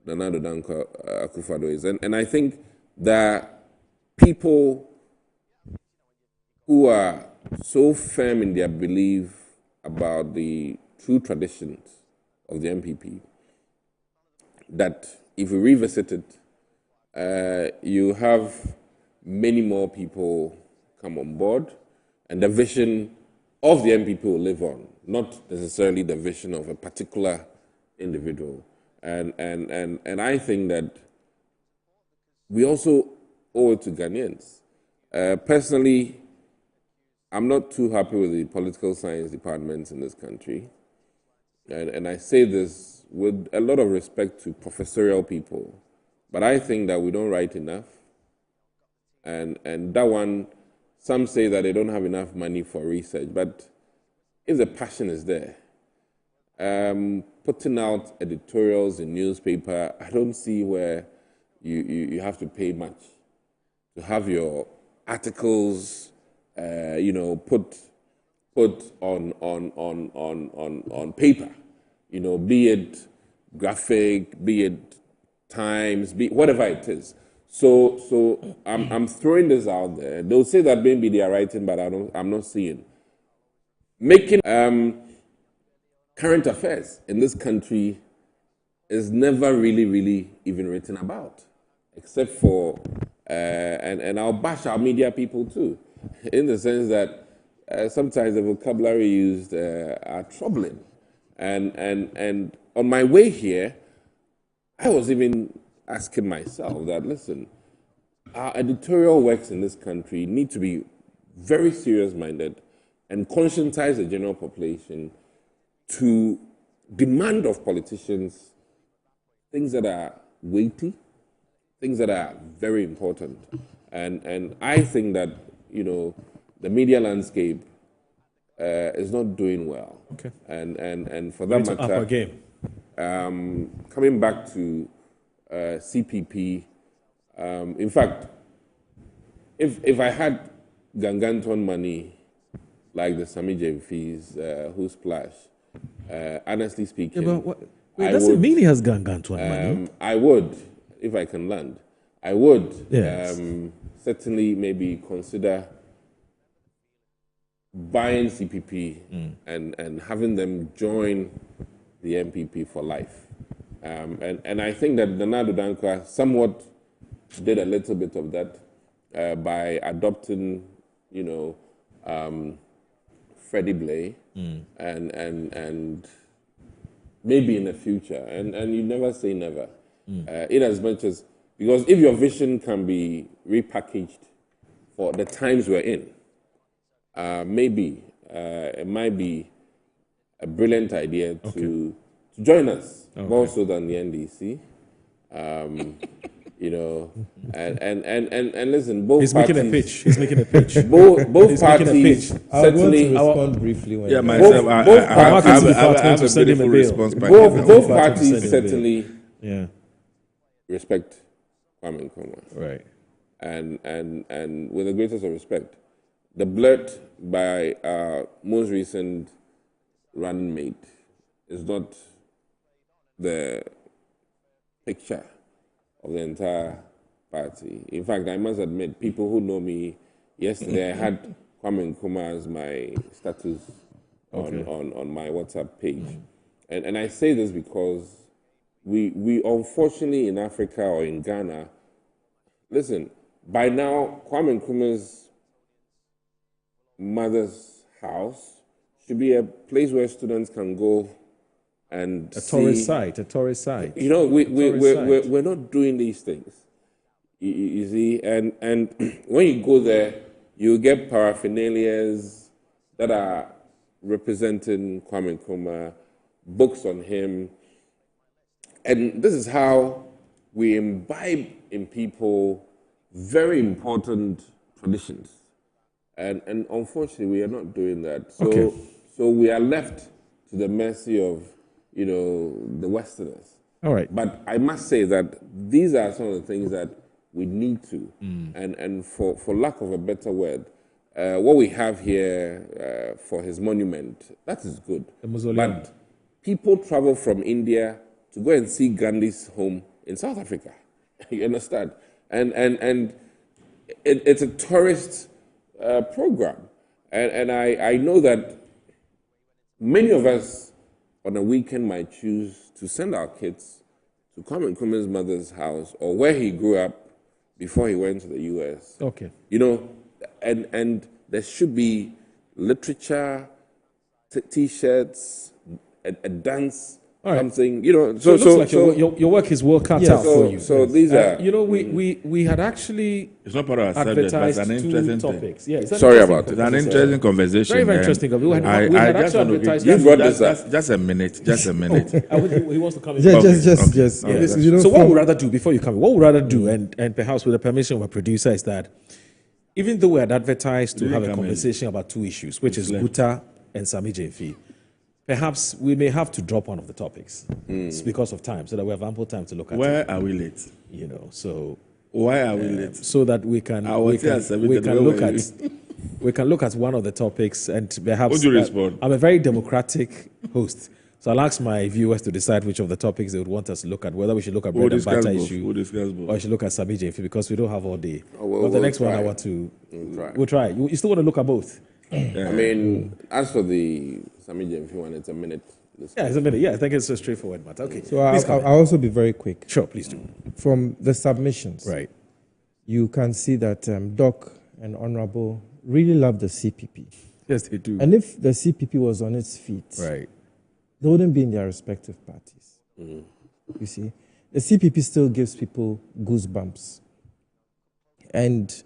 Nana Addo Dankwa Akufo-Addo is. And I think that people who are so firm in their belief about the true traditions of the MPP, that if we revisit it, you have many more people come on board, and the vision of the MPP will live on, not necessarily the vision of a particular individual. And I think that we also owe it to Ghanaians. Personally, I'm not too happy with the political science departments in this country. And I say this with a lot of respect to professorial people. But I think that we don't write enough. And that one, some say that they don't have enough money for research. But if the passion is there, putting out editorials in newspaper, I don't see where you have to pay much to have your articles, put on paper, be it graphic, be it Times, be whatever it is. So I'm throwing this out there. They'll say that maybe they are writing, but I'm not seeing. Making current affairs in this country is never really even written about, except for and I'll bash our media people too, in the sense that sometimes the vocabulary used are troubling. And on my way here, I was even asking myself that, listen, our editorial works in this country need to be very serious-minded and conscientize the general population to demand of politicians things that are weighty, things that are very important. And I think that, the media landscape is not doing well. Okay. And for that matter, up our game. Coming back to CPP, in fact, if I had Ganganton money like the Sammy Jemfi's, who splash, honestly speaking, it doesn't mean he has Ganganton money. I would, if I can land, I would Yes. Certainly maybe consider buying CPP and having them join the MPP for life. And I think that Nana Addo Dankwa somewhat did a little bit of that by adopting, Freddie Blay and maybe in the future. And you never say never. In as much as, because if your vision can be repackaged for the times we're in, maybe it might be a brilliant idea to join us, more so than the NDC. And listen, both He's parties. making a pitch. He's making a pitch. Both He's making a parties pitch. certainly. Respond briefly when Yeah, you- myself, I have a beautiful response back. Both parties certainly respect Kwame Nkrumah. Right. And with the greatest of respect, the blurt by our most recent running mate is not the picture of the entire party. In fact, I must admit, people who know me, yesterday I had Kwame Nkrumah as my status on my WhatsApp page. And I say this because we unfortunately in Africa or in Ghana, listen, by now, Kwame Nkrumah's mother's house should be a place where students can go and A tourist site. we're not doing these things. You see, and when you go there, you get paraphernalias that are representing Kwame Nkrumah, books on him, and this is how we imbibe in people very important traditions. And unfortunately, we are not doing that. So we are left to the mercy of, the Westerners. All right. But I must say that these are some of the things that we need to. And for lack of a better word, what we have here for his monument, that is good. The mausoleum. But people travel from India to go and see Gandhi's home in South Africa. You understand? And it's a tourist program. And I know that many of us on a weekend might choose to send our kids to Kwame Nkrumah's mother's house or where he grew up before he went to the U.S. Okay. You know, and there should be literature, T-shirts, a dance, something. You know, so it looks like your work is well cut out for you. So these are. You know, we had actually it's not part of our subject, but it's an interesting topics. Thing. Yeah, sorry about it. It's an interesting conversation. Very interesting. We had actually advertised. You brought this up. Just a minute. Just a minute. He wants to come in. Just. You know, so what we'd rather do before you come in, what we'd rather do, and perhaps with the permission of our producer, is that even though we had advertised to have a conversation about two issues, which is Guta and Sammy Gyamfi, perhaps we may have to drop one of the topics. It's because of time, so that we have ample time to look at it. Where are we late? You know, so why are we late? So that we can look at one of the topics and perhaps. Would you respond? I'm a very democratic host, so I'll ask my viewers to decide which of the topics they would want us to look at. Whether we should look at bread and butter issue, or we should look at Sammy Gyamfi, because we don't have all day. But the next one I want to, we'll try. You still want to look at both? I mean, as for the Sammy Gyamfi one, it's a minute. Yeah, it's a minute. Yeah, I think it's a straightforward matter. Okay. So I'll also be very quick. Sure, please do. From the submissions, right, you can see that Doc and Honorable really love the CPP. Yes, they do. And if the CPP was on its feet, right, they wouldn't be in their respective parties. You see, the CPP still gives people goosebumps. And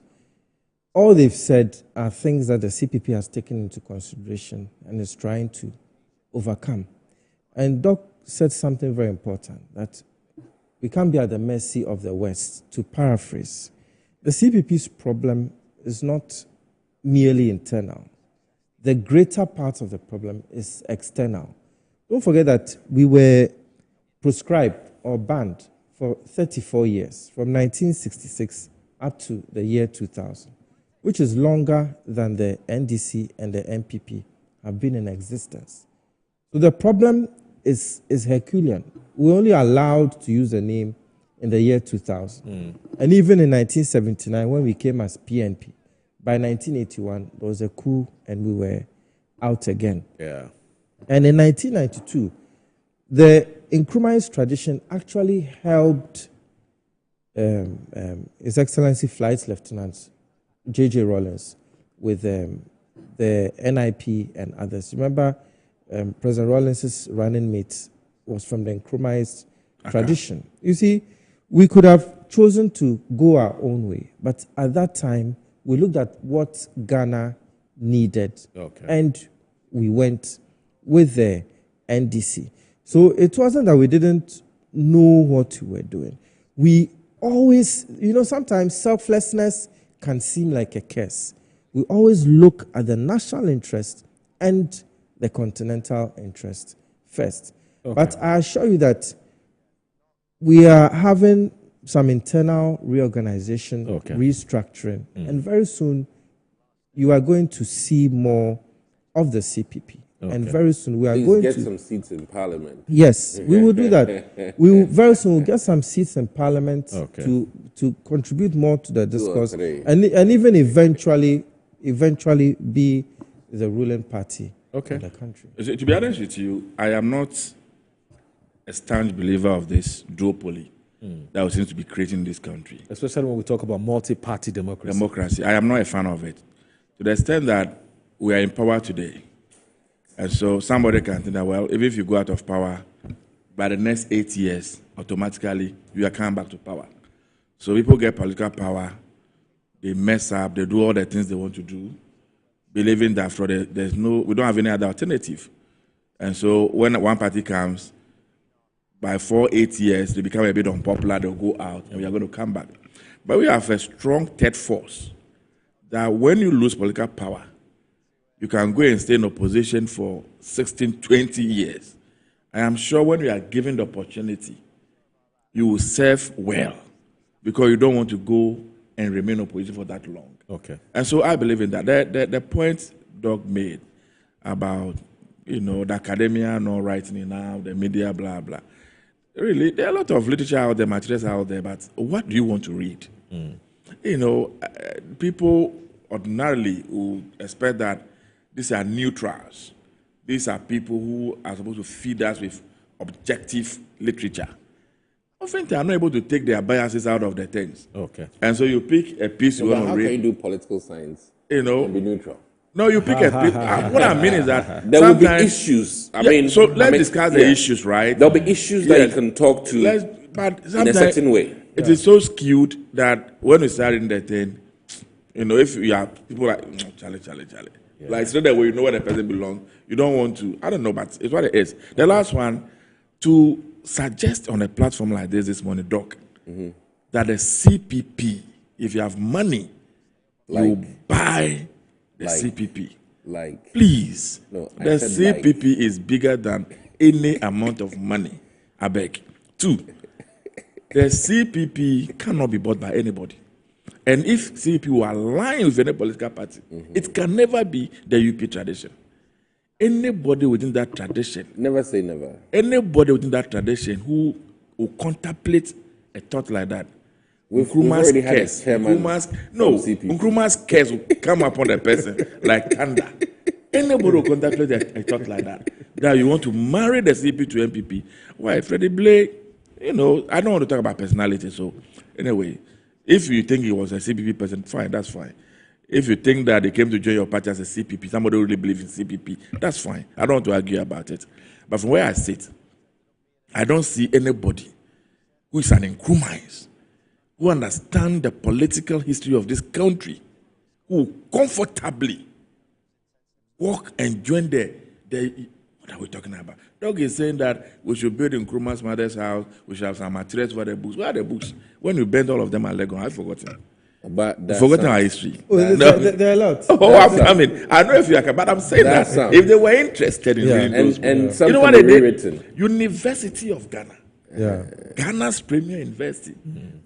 all they've said are things that the CPP has taken into consideration and is trying to overcome. And Doc said something very important, that we can't be at the mercy of the West. To paraphrase, the CPP's problem is not merely internal. The greater part of the problem is external. Don't forget that we were proscribed or banned for 34 years, from 1966 up to the year 2000, which is longer than the NDC and the NPP have been in existence. So the problem is Herculean. We're only allowed to use the name in the year 2000. And even in 1979, when we came as PNP, by 1981, there was a coup and we were out again. Yeah. And in 1992, the Nkrumah's tradition actually helped His Excellency Flight Lieutenant J.J. Rawlings with the NIP and others. Remember, President Rawlings' running mate was from the Nkrumah's tradition. You see, we could have chosen to go our own way, but at that time, we looked at what Ghana needed, and we went with the NDC. So it wasn't that we didn't know what we were doing. We always, sometimes selflessness can seem like a curse. We always look at the national interest and the continental interest first. But I assure you that we are having some internal reorganization, restructuring, and very soon you are going to see more of the CPP. And very soon we are going get to some seats in Parliament. Yes, we will do that. We will very soon we'll get some seats in Parliament to contribute more to the discourse, and even eventually be the ruling party in the country. To be honest with you, I am not a staunch believer of this duopoly that we seem to be creating in this country. Especially when we talk about multi-party democracy. I am not a fan of it. To the extent that we are in power today, and so somebody can think that, well, even if you go out of power, by the next 8 years, automatically, you are coming back to power. So people get political power, they mess up, they do all the things they want to do, believing that we don't have any other alternative. And so when one party comes, by 4-8 years, they become a bit unpopular, they'll go out, and we are going to come back. But we have a strong third force that when you lose political power, you can go and stay in opposition for 16, 20 years. I am sure when you are given the opportunity, you will serve well because you don't want to go and remain in opposition for that long. And so I believe in that. The point Doc made about, the academia not writing it now, the media, blah, blah. Really, there are a lot of literature out there, materials out there, but what do you want to read? People ordinarily would expect that these are neutrals, these are people who are supposed to feed us with objective literature. Often they are not able to take their biases out of the things. Okay. And so you pick a piece you want to read. How can you do political science? And be neutral. No, you pick a piece. What I mean is that there will be issues. So let's discuss the issues, right? There'll be issues that you can talk to in a certain way. It is so skewed that when we start in the thing, if you have people like Charlie. Yeah. Like, so that way you know where the person belongs. You don't want to, I don't know, but it's what it is. The last one, to suggest on a platform like this morning, Doc, that the CPP, if you have money, you buy the CPP. Please. No, the CPP is bigger than any amount of money. I beg. 2, the CPP cannot be bought by anybody. And if CPP will align with any political party, it can never be the UP tradition. Anybody within that tradition. Never say never. Anybody within that tradition who will contemplate a thought like that. We've already had a chairman. Nkrumah's curse will come upon a person like thunder. Anybody will contemplate a thought like that. That you want to marry the CP to MPP. Why, Freddie Blake, I don't want to talk about personality. So, anyway, if you think he was a CPP person, fine, that's fine. If you think that they came to join your party as a CPP, somebody really believes in CPP, that's fine. I don't want to argue about it. But from where I sit, I don't see anybody who is an Nkrumah, who understand the political history of this country, who comfortably walk and join the what are we talking about? Doug is saying that we should build in Nkrumah's mother's house, we should have some materials for the books. Where are the books? When you bend all of them at Legon, I've forgotten. But forgotten our history. There are a lot. I mean, I know if you are, but I'm saying that if they were interested in reading those books, you know what they did? University of Ghana. Yeah. Ghana's premier university.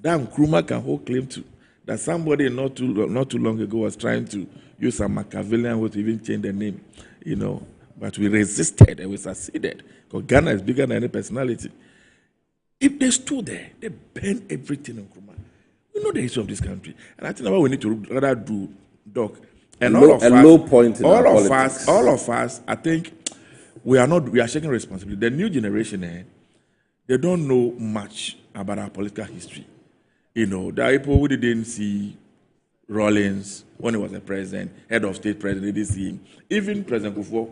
That Nkrumah can hold claim to. That somebody not too long ago was trying to use some Machiavellian way to even change the name, But we resisted and we succeeded. Because Ghana is bigger than any personality. If they stood there, they burned everything in Nkrumah. We know the history of this country. And I think what we need to rather do, Doc, and all of us, I think we are shaking responsibility. The new generation, they don't know much about our political history. There are people who didn't see Rawlings when he was a president, head of state president, they didn't see him. Even President Kufuor,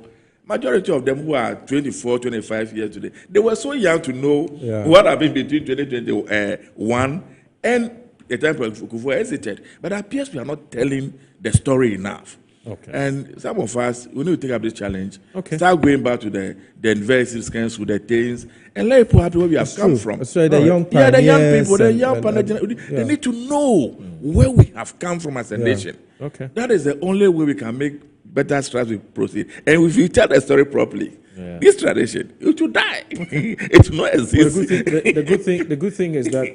majority of them who are 24, 25 years today, they were so young to know what happened between 2021 and the time President Kufuor hesitated. But it appears we are not telling the story enough. Okay. And some of us, we need to take up this challenge. Okay. Start going back to the university scans, with the things, and let people happy where we have come from. That's right, the young pioneers. The young people, the young pioneers, they need to know where we have come from as a nation. Okay. That is the only way we can make better strides with proceed. And if you tell the story properly, this tradition, it will die. It will not exist. Well, the good thing is that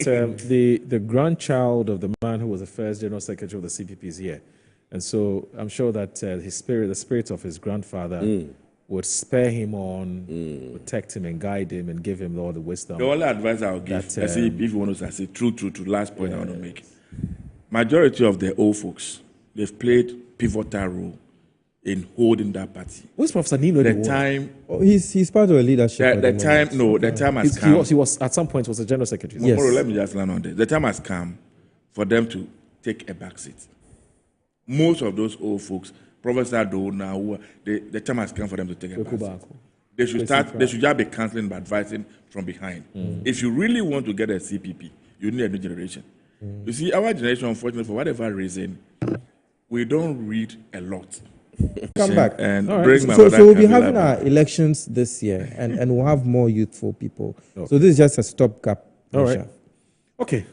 the grandchild of the man who was the first general secretary of the CPP is here. And so I'm sure that the spirit of his grandfather would spur him on, protect him and guide him and give him all the wisdom. The only advice I'll give, if you want to say true, last point I want to make. Majority of the old folks, they've played pivotal role in holding that party. What's Professor Nino? He's part of a leadership. The time has come. He was at some point was a general secretary. Yes. Let me just land on this. The time has come for them to take a back seat. Most of those old folks, Professor Do now, the time has come for them to take a back seat. They should just be counseling but advising from behind. If you really want to get a CPP, you need a new generation. You see, our generation, unfortunately, for whatever reason, we don't read a lot. Come back and bring my so we'll be having our elections this year, and we'll have more youthful people. Okay. So this is just a stopgap. All right. Okay.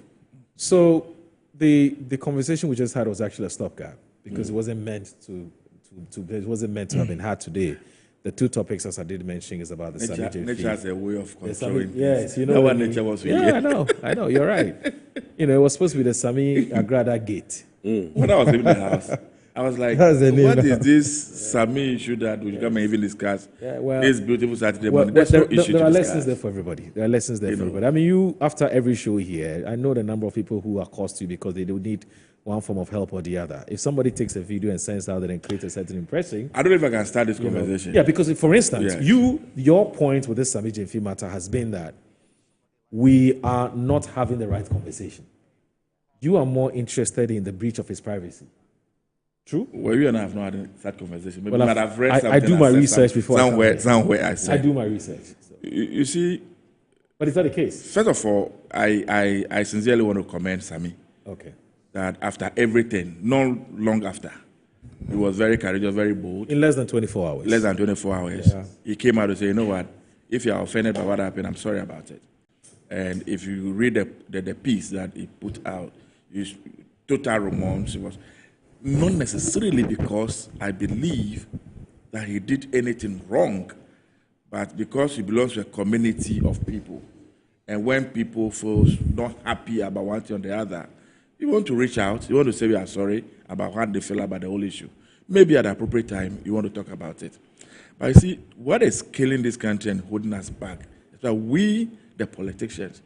So the conversation we just had was actually a stopgap because it wasn't meant to have been had today. The two topics, as I did mention, is about the Sami Jammeh. Nature has a way of controlling. Yes, you know what nature was. Yeah, I know. You're right. It was supposed to be the Sami Agrada Gate. When I was leaving the house, I was like, what is this Sami issue that we come and even discuss? This beautiful Saturday morning. There's no issue there are lessons there for everybody. There are lessons there for everybody. I mean, after every show here, I know the number of people who accost you because they don't need one form of help or the other. If somebody takes a video and sends out and creates a certain impression, I don't know if I can start this conversation. Yeah, because for instance, Yes. your point with this Sami Gyamfi matter has been that we are not having the right conversation. You are more interested in the breach of his privacy. True? Well, you and I have not had that conversation. Maybe Well, I've read I something. do my said research before somewhere I said. I do my research. So. You see. But is that the case? First of all, I sincerely want to commend Sami. Okay. That after everything, not long after, he was very courageous, very bold. In less than 24 hours. Less than 24 hours. Yeah. He came out to say, you know what, if you are offended by what happened, I'm sorry about it. And if you read the piece that he put out, his total remorse was not necessarily because I believe that he did anything wrong, but because he belongs to a community of people. And when people feel not happy about one thing or the other, you want to reach out, you want to say you are sorry about how they feel about the whole issue. Maybe at the appropriate time, you want to talk about it. But you see, what is killing this country and holding us back is that we, the politicians,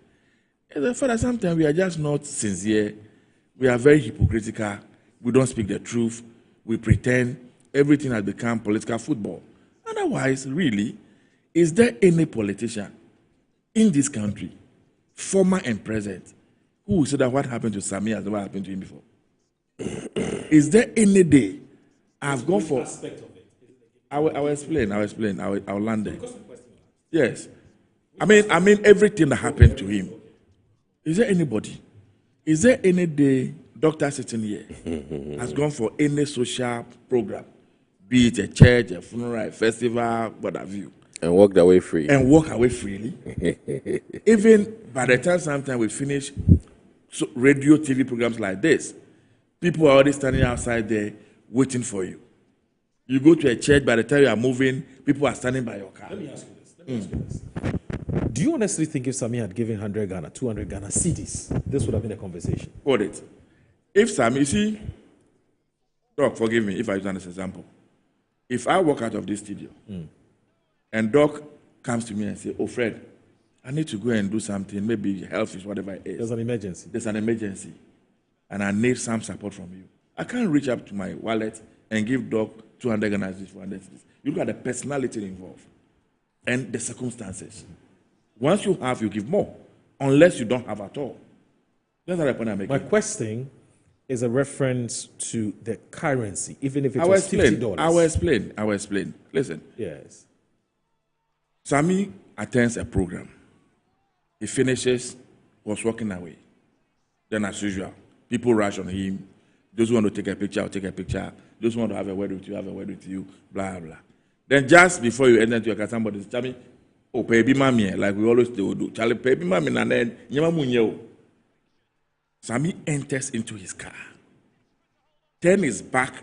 is the fact that sometimes we are just not sincere. We are very hypocritical. We don't speak the truth. We pretend everything has become political football. Otherwise, really, is there any politician in this country, former and present, who will say that what happened to Sami has never happened to him before? Is there any day I've gone for? I will explain. I'll land there. Yes. I mean everything that happened to him. Is there anybody? Is there any day doctor sitting here has gone for any social program, be it a church, a funeral, a festival, what have you? And walked away free. And walk away freely. Even by the time sometimes we finish radio, TV programs like this, people are already standing outside there waiting for you. You go to a church, by the time you are moving, people are standing by your car. Let me ask you this. Do you honestly think if Sami had given 100 Ghana, 200 Ghana cedis, this would have been a conversation? Hold it. If Sami, you see, Doc, forgive me if I use this example. If I walk out of this studio and Doc comes to me and says, oh, Fred, I need to go and do something, maybe health is whatever it is. There's an emergency. There's an emergency. And I need some support from you. I can't reach up to my wallet and give Doc 200 Ghana, 400 cedis. You look at the personality involved and the circumstances. Once you have, you give more, unless you don't have at all. That's not the point I'm making. My question is a reference to the currency, even if it was $50. I will explain. Listen. Yes. Sami attends a program. He finishes, was walking away. Then, as usual, people rush on him. Those who want to take a picture will take a picture. Those who want to have a word with you, have a word with you, blah, blah. Then just before you enter into your car, somebody says, Sami, oh, baby mommy, like we always do. Charlie, baby mommy, and then Sami enters into his car, turn his back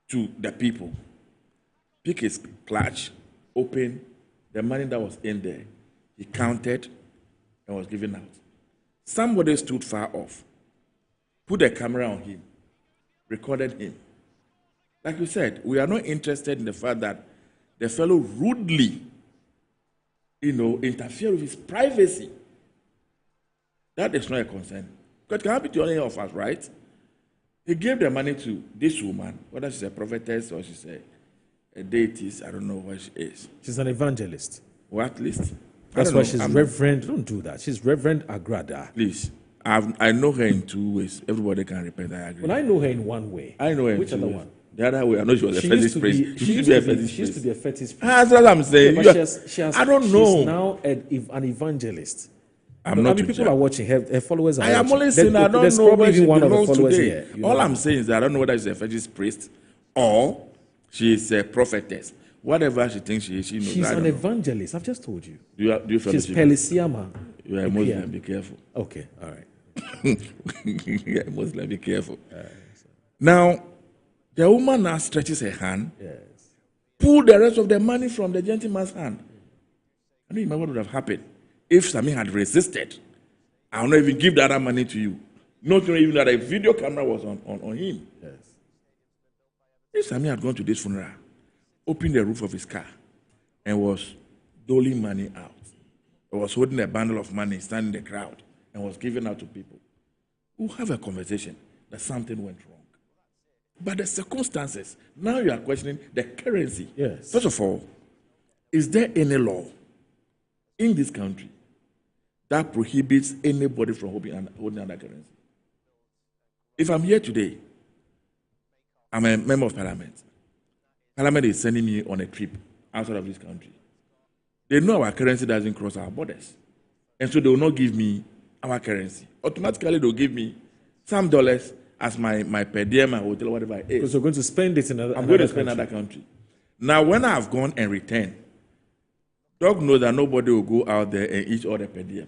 to the people, pick his clutch, open the money that was in there. He counted and was given out. Somebody stood far off, put a camera on him, recorded him. Like you said, we are not interested in the fact that the fellow rudely, interfere with his privacy. That is not a concern. Because it can happen to any of us, right? He gave the money to this woman, whether she's a prophetess or she's a deitist, I don't know what she is. She's an evangelist. Or at least. That's why she's Reverend. Don't do that. She's Reverend Agrada. Please. I know her in two ways. Everybody can repent, I agree. Well, I know her in one way. I know her in Which two other ways. one? The other way, I know she was a fetish priest. She used to be a fetish priest. That's what I'm saying. Yeah, I don't know. She's now an evangelist. I'm not people are watching. Her followers are I am watching. only saying I don't know where she belongs today. Here, All I'm saying is that I don't know whether she's a fetish priest or she is a prophetess. Whatever she thinks she is, she knows. She's an evangelist. I've just told you. Do you She's Pelisiama. You are a Muslim. Be careful. Okay, all right. You are a Muslim. Be careful. Now, the woman now stretches her hand, pull the rest of the money from the gentleman's hand. I don't remember what would have happened if Sami had resisted. I will not even give the other money to you. Not even that a video camera was on him. Yes. If Sami had gone to this funeral, opened the roof of his car, and was doling money out, or was holding a bundle of money, standing in the crowd, and was giving out to people, we'll have a conversation. that something went wrong. But the circumstances, now you are questioning the currency. Yes. First of all, is there any law in this country that prohibits anybody from holding another currency? If I'm here today, I'm a member of parliament. Parliament is sending me on a trip outside of this country. They know our currency doesn't cross our borders. And so they will not give me our currency. Automatically, they'll give me some dollars as my per diem, my hotel, whatever it is. Because you're going to spend it in another I'm going to spend another country. Now, when I've gone and returned, Doc knows that nobody will go out there and eat all the per diem.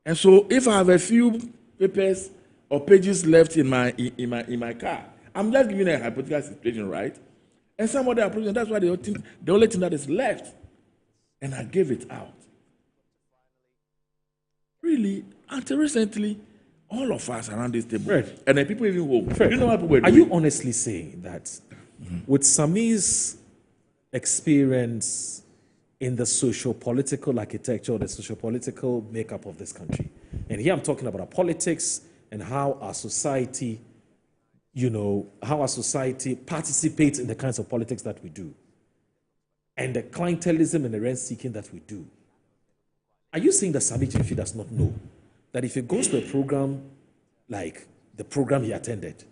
And so if I have a few papers or pages left in my car, I'm just giving a hypothetical situation, right? And somebody approaches, and that's why the only thing that is left. And I gave it out. Really, until recently, all of us around this table, Fred, and then people even home. Fred, You know what people were are doing? you honestly saying that with Sami's experience in the socio-political architecture, or the socio-political makeup of this country, and here I'm talking about our politics and how our society, how our society participates in the kinds of politics that we do, and the clientelism and the rent-seeking that we do, are you saying that Sammy Gyamfi does not know that if he goes to a program like the program he attended,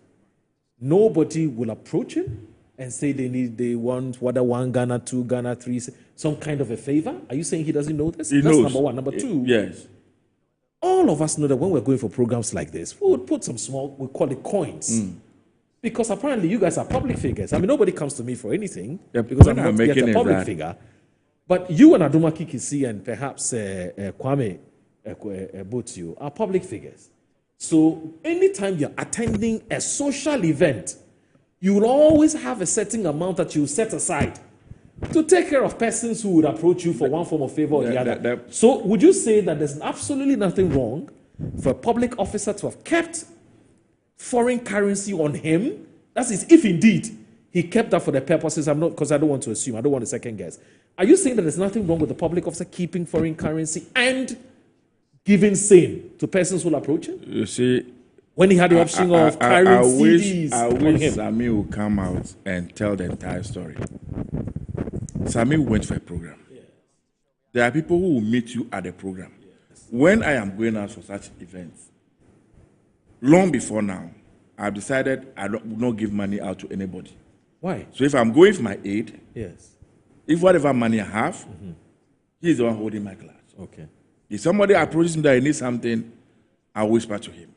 nobody will approach him and say they want whether 1 Ghana, 2 Ghana, 3, some kind of a favor? Are you saying he doesn't know this? He That's knows. number one. Number two, Yes. all of us know that when we're going for programs like this, we would put some small, we call it coins. Because apparently you guys are public figures. I mean, nobody comes to me for anything because I'm not yet a public figure. But you and Adoma Kikisi and perhaps Kwame Botiu are public figures. So anytime you're attending a social event, you will always have a certain amount that you set aside to take care of persons who would approach you for one form of favor or the other. So would you say that there's absolutely nothing wrong for a public officer to have kept foreign currency on him? That is, if indeed he kept that for the purposes, because I don't want to assume, I don't want to second guess. Are you saying that there's nothing wrong with the public officer keeping foreign currency and giving same to persons who will approach him? You see, when he had the option of carrying CDs I on wish him. Sami would come out and tell the entire story. Sami went for a program. There are people who will meet you at the program. When I am going out for such events, long before now, I've decided I will not give money out to anybody. Why? So if I'm going for my aid, Yes. if whatever money I have, he's the one holding my class. Okay. If somebody approaches me that he needs something, I'll whisper to him.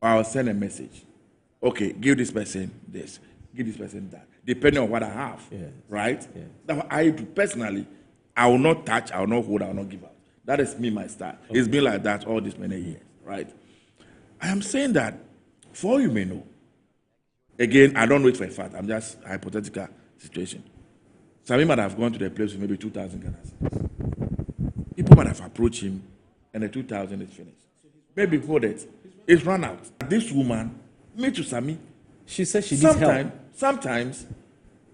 Or I'll send a message. Okay, give this person this, give this person that, depending on what I have. Right? That's what I do personally. I will not touch, I will not hold, I will not give out. That is me, my style. Okay. It's been like that all these many years. Right? I am saying that, for all you may know, again, I don't know it for a fact, I'm just a hypothetical situation. Sami might have gone to the place with maybe 2,000 Ghana. People might have approached him and the 2,000 is finished. Maybe hold it. It's run out. This woman, me to Sami, she says she needs help. Sometimes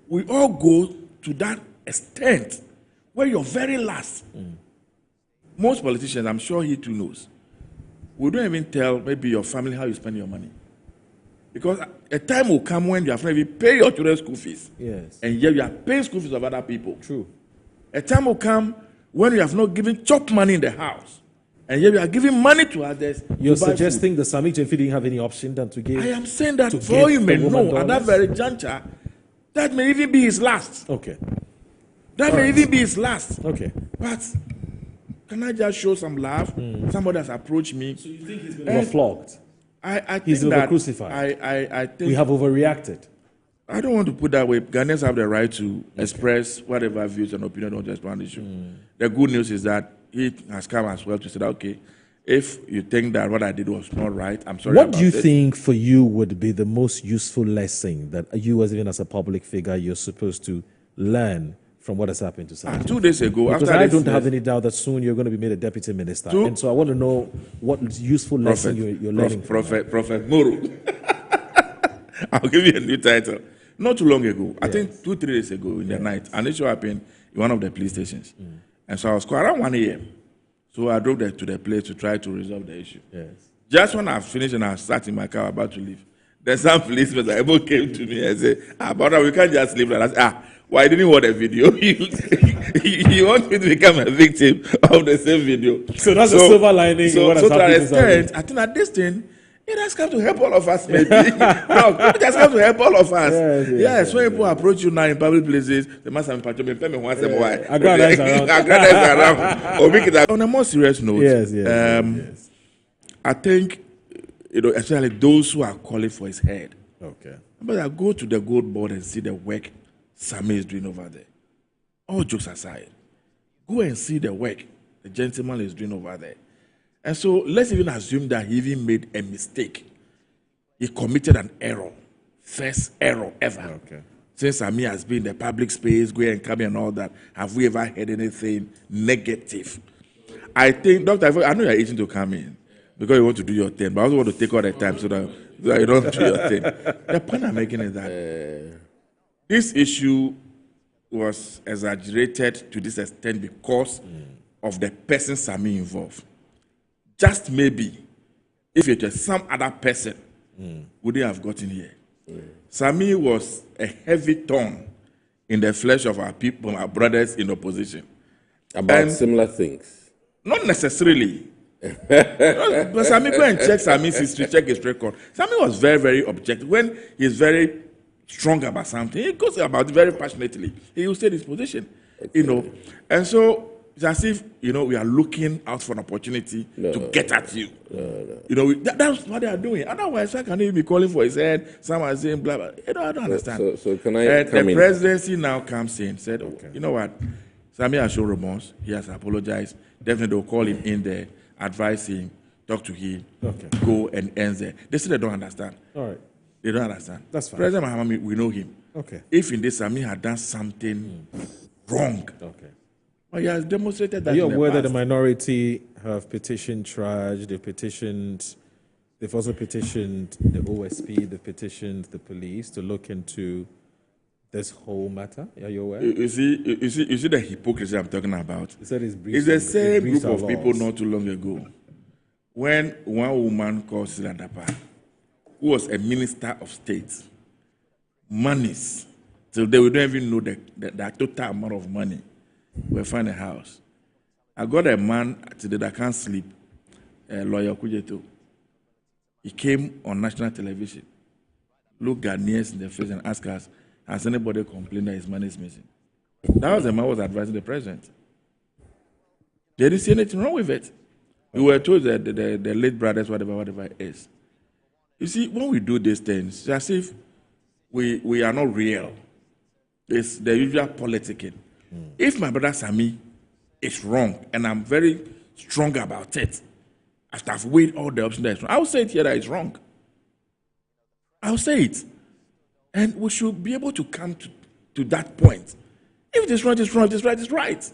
we all go to that extent where you're very last. Most politicians, I'm sure he too knows, we don't even tell maybe your family how you spend your money. Because a time will come when you have not even paid your children's school fees. Yes. And yet you are paying school fees of other people. True. A time will come when you have not given chop money in the house. And yet you are giving money to others. You're suggesting that Sami Gyamfi didn't have any option than to give? I am saying that for all you may know, at that very juncture, that may even be his last. Okay. That may even be his last. Okay. But can I just show some love? Somebody has approached me. So you think he's been flogged? I he's think over that crucified. I think we have overreacted. I don't want to put that way. Ghanaians have the right to express whatever views and opinion on just one issue. The good news is that he has come as well to say that, okay, if you think that what I did was not right, I'm sorry. What do you think for you would be the most useful lesson that you, as even as a public figure, you're supposed to learn from what has happened to Sami? 2 days ago, because after I don't have any doubt that soon you're going to be made a deputy minister, and so I want to know what useful lesson you're learning. Prophet Moro. I'll give you a new title. Not too long ago, I think 2-3 days ago in the night, an issue happened in one of the police stations. And so I was called around 1 a.m. So I drove to the place to try to resolve the issue. Yes. Just when I finished and I sat in my car about to leave, Then some policemen came to me and said, brother, we can't just leave like that. Why didn't you want a video? You want me to become a victim of the same video. So that's a silver lining. So to an extent, I think at this thing, it has come to help all of us, maybe. No, it has come to help all of us. Yes, when people approach you now in public places, they must have patrol. Tell me once why. Around. On a more serious note, yes. I think, especially those who are calling for his head. Okay. But I go to the gold board and see the work Sammy is doing over there. All jokes aside, go and see the work the gentleman is doing over there. And so let's even assume that he even made a mistake. He committed an error. First error ever. Okay. Since Sammy has been in the public space, going and coming and all that, have we ever heard anything negative? I think, Doctor, I know you're itching to come in because you want to do your thing, but I also want to take all the time so that you don't do your thing. The point I'm making is that this issue was exaggerated to this extent because of the person Sammy involved. Just maybe, if it was some other person, wouldn't have gotten here. Sammy was a heavy thorn in the flesh of our people, our brothers in opposition. About similar things? Not necessarily. But Sammy, go and check Sammy's history, check his record. Sammy was very, very objective. When he's very strong about something, he goes about it very passionately. He will stay in his position, And so it's as if, we are looking out for an opportunity to get at you. That's what they are doing. Otherwise, why can he be calling for his head? Someone saying blah, blah. I don't understand. So can I come the in? presidency now comes in, said, okay, you know what? Sammy has shown remorse. He has apologized. Definitely they'll call him in there, advise him, talk to him, go and end there. They say they don't understand. All right. They don't understand. That's fine. President Mahamat, we know him. Okay. If in this Sammy had done something wrong, but he has demonstrated that. Are you in the aware that the past. minority have petitioned Traj, they've also petitioned the OSP, they've petitioned the police to look into this whole matter? Are you aware? You see the hypocrisy I'm talking about? It's the same group of people not too long ago when one woman called Sila Dapa, who was a minister of state, monies, till they don't even know the total amount of money, we find a house. I got a man today that can't sleep, a lawyer Kujeto. He came on national television, looked Ghanaians in the face and asked us, has anybody complained that his money is missing? That was the man who was advising the president. They didn't see anything wrong with it. We were told that the late brothers, whatever it is. You see, when we do these things, it's as if we are not real. It's the usual politicking. If my brother Sammy is wrong, and I'm very strong about it, after I've weighed all the options that is wrong, I'll say it here that it's wrong. I'll say it. And we should be able to come to that point. If it is wrong, it's wrong. If it's right, it's right.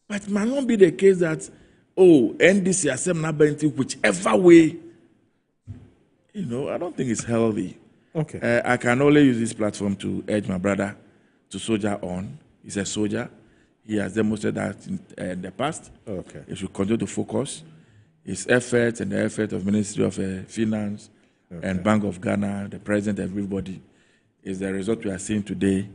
But it might not be the case that, NDC assembly, whichever way. I don't think it's healthy. Okay. I can only use this platform to urge my brother to soldier on. He's a soldier. He has demonstrated that in the past. Okay. He should continue to focus. His efforts and the effort of Ministry of Finance and Bank of Ghana, the president, everybody, is the result we are seeing today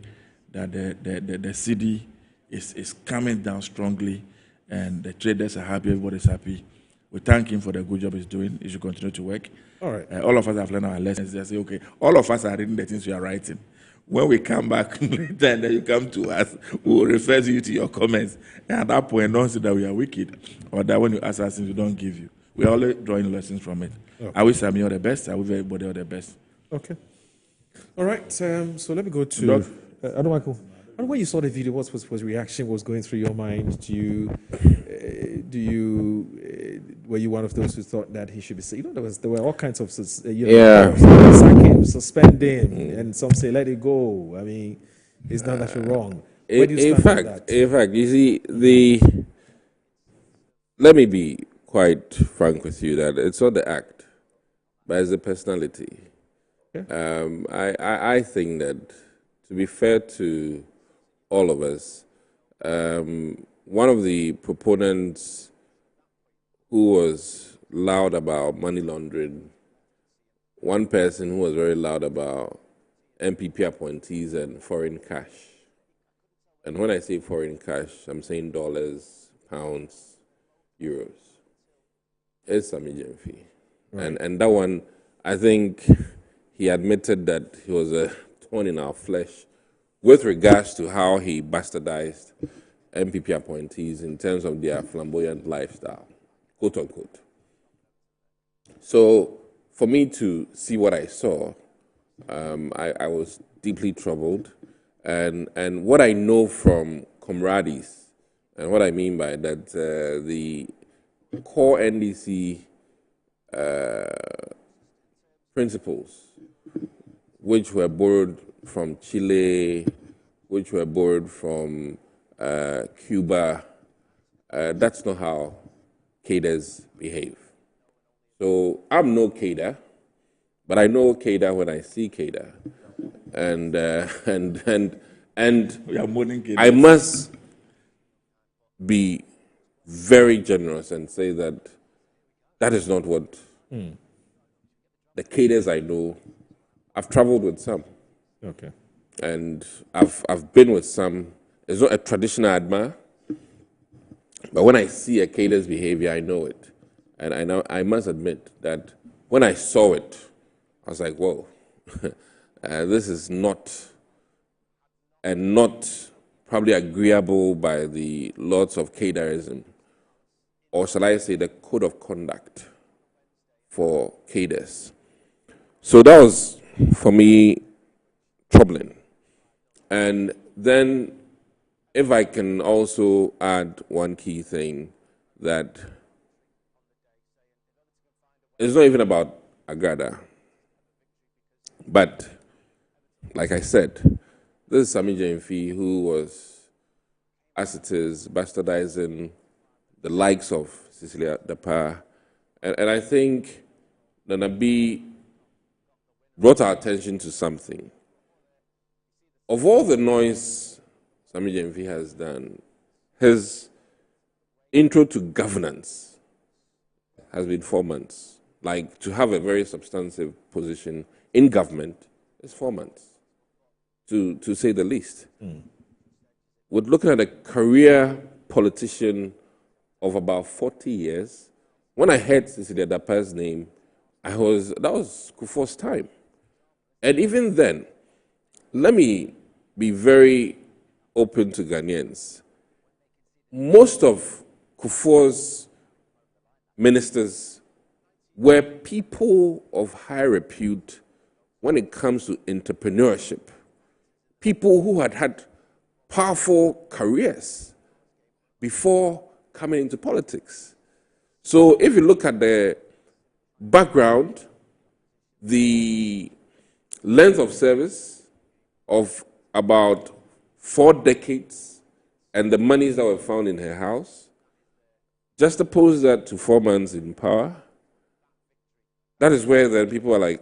that the CD is coming down strongly and the traders are happy, everybody's happy. We thank him for the good job he's doing. He should continue to work. All right. All of us have learned our lessons. They say, okay, all of us are reading the things we are writing. When we come back later and then you come to us, we will refer you to your comments. And at that point, don't say that we are wicked or that when you ask us things, we don't give you. We are always drawing lessons from it. Okay. I wish Sammy all the best. I wish everybody all the best. Okay. All right. So let me go to Michael. When you saw the video, what was reaction? What was going through your mind? Were you one of those who thought that he should be? There were all kinds of sack him, suspend him, and some say let it go. I mean, it's not actually wrong. In fact, you see, let me be quite frank with you that it's not the act, but it's the personality. Okay. I think that, to be fair to all of us, one of the proponents who was loud about money laundering one person who was very loud about MPP appointees and foreign cash. And when I say foreign cash, I'm saying dollars, pounds, euros. It's Sammy Gyamfi. Right. And that one, I think he admitted that he was a thorn in our flesh with regards to how he bastardized MPP appointees in terms of their flamboyant lifestyle, quote unquote. So for me to see what I saw, I was deeply troubled. And what I know from comrades, and what I mean by that, the core NDC principles, which were borrowed from Chile, which were borrowed from Cuba, that's not how cadres behave. So I'm no cadre, but I know cadre when I see cadre. And I must be very generous and say that that is not what the cadres I know. I've traveled with some. Okay. And I've been with some. It's not a traditional admire, but when I see a cadre's behavior, I know it. And I must admit that when I saw it, I was like, whoa, this is not probably agreeable by the laws of cadreism, or shall I say the code of conduct for cadres. So that was, for me, troubling. And then, if I can also add one key thing, that it's not even about Agrada, but like I said, this is Sammy Gyamfi, who was, as it is, bastardizing the likes of Cecilia Dapaah. And I think Nana B brought our attention to something. Of all the noise Sammy Gyamfi has done, his intro to governance has been 4 months. Like, to have a very substantive position in government is 4 months, to say the least. We're looking at a career politician of about 40 years. When I heard Cecilia Dapaah's name, that was Kufuor's time. And even then, let me be very open to Ghanaians. Most of Kufuor's ministers were people of high repute when it comes to entrepreneurship. People who had had powerful careers before coming into politics. So if you look at the background, the length of service of about 4 decades and the monies that were found in her house, just oppose that to 4 months in power, that is where then people are like,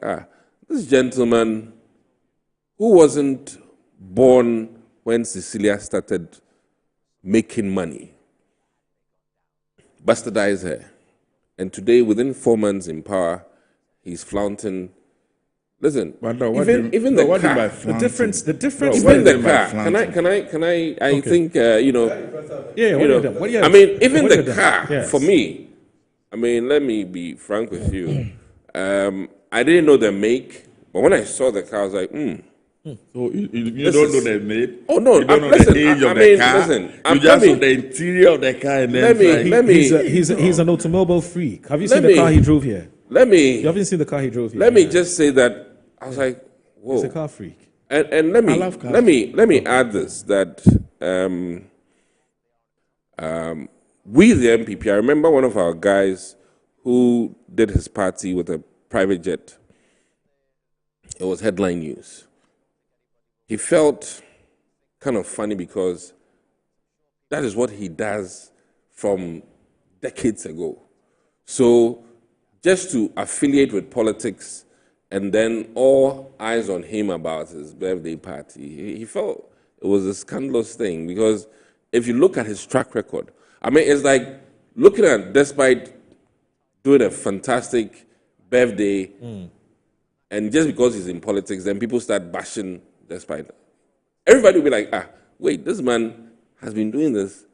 this gentleman who wasn't born when Cecilia started making money, bastardized her. And today, within 4 months in power, he's flaunting. Listen, even the car. The difference. Even the car. Can I? I think you know. Yeah. I mean, even the car. For me, I mean, let me be frank with you. I didn't know the make, but when I saw the car, I was like, So you don't know the make? Oh no! You don't know the age of the car. You just know the interior of the car, and then he's an automobile freak. Have you seen the car he drove here? You haven't seen the car he drove here. Let me just say that I was like, whoa! He's a car freak. And let me add this, that we the MPP. I remember one of our guys who did his party with a private jet. It was headline news. He felt kind of funny because that is what he does from decades ago. So just to affiliate with politics and then all eyes on him about his birthday party, he felt it was a scandalous thing, because if you look at his track record, I mean, it's like looking at, despite doing a fantastic birthday And just because he's in politics, then people start bashing despite. Everybody will be like, wait, this man has been doing this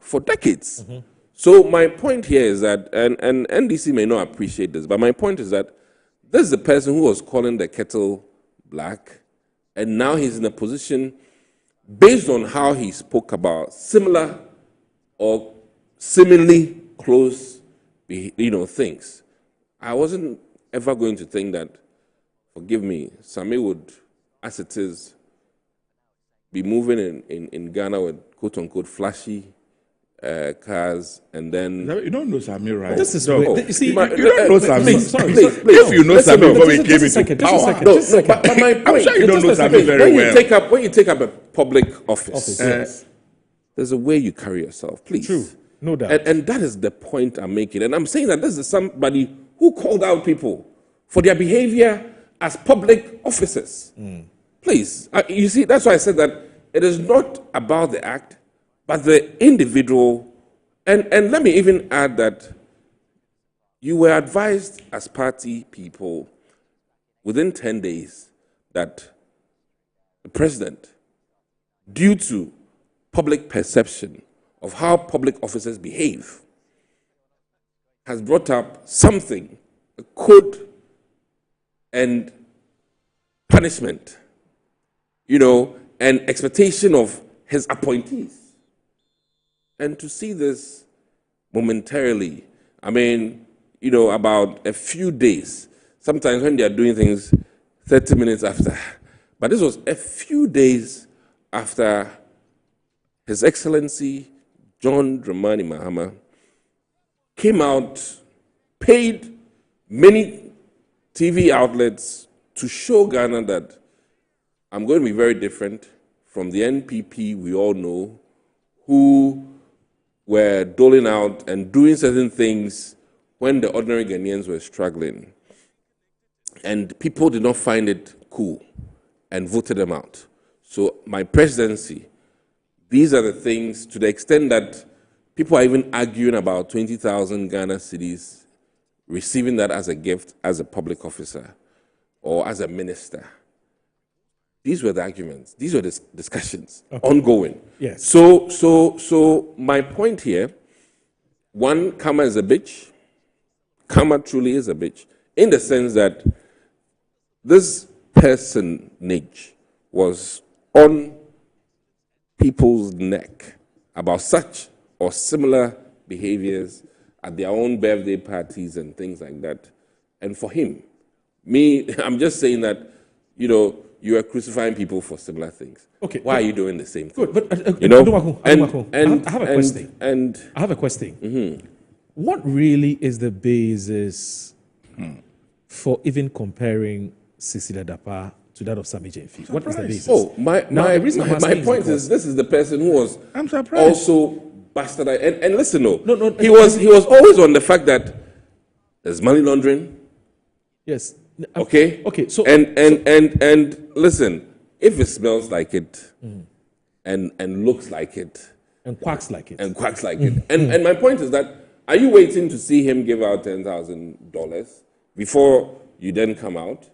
for decades. So my point here is that, and NDC may not appreciate this, but my point is that this is the person who was calling the kettle black, and now he's in a position, based on how he spoke about similar or seemingly close, things. I wasn't ever going to think that, forgive me, Sami would, as it is, be moving in Ghana with quote-unquote flashy cars, and then... You don't know Sami, right? This is you don't know Sami. Please, if you know Sami before we came into power... But my point, I'm sure you don't know Sami very well. When you take up a public office, there's a way you carry yourself, please. True, no doubt. And that is the point I'm making. And I'm saying that this is somebody who called out people for their behavior as public officers. Please, you see, that's why I said that it is not about the act, but the individual. And let me even add that you were advised as party people within 10 days that the president, due to public perception of how public officers behave, has brought up something, a code and punishment, and expectation of his appointees. And to see this momentarily, about a few days, sometimes when they are doing things 30 minutes after, but this was a few days after His Excellency John Dramani Mahama came out, paid many TV outlets to show Ghana that I'm going to be very different from the NPP we all know, who were doling out and doing certain things when the ordinary Ghanaians were struggling. And people did not find it cool and voted them out. So my presidency, these are the things, to the extent that people are even arguing about 20,000 Ghana cedis, receiving that as a gift as a public officer or as a minister. These were the arguments. These were the discussions ongoing. Yes. So my point here, one, Kama is a bitch. Kama truly is a bitch, in the sense that this personage was on people's neck about such or similar behaviors at their own birthday parties and things like that. And for him, I'm just saying that, you are crucifying people for similar things. Okay. Why are you doing the same thing? Good, but I have a question. What really is the basis for even comparing Cecilia Dapaah to that of Sammy Gyamfi? What is the basis? Oh, my point is this is the person who was also bastardized. And listen, he was always on the fact that there's money laundering. Yes. Okay. So and listen, if it smells like it and looks like it and quacks like it and my point is that, are you waiting to see him give out $10,000 before you then come out?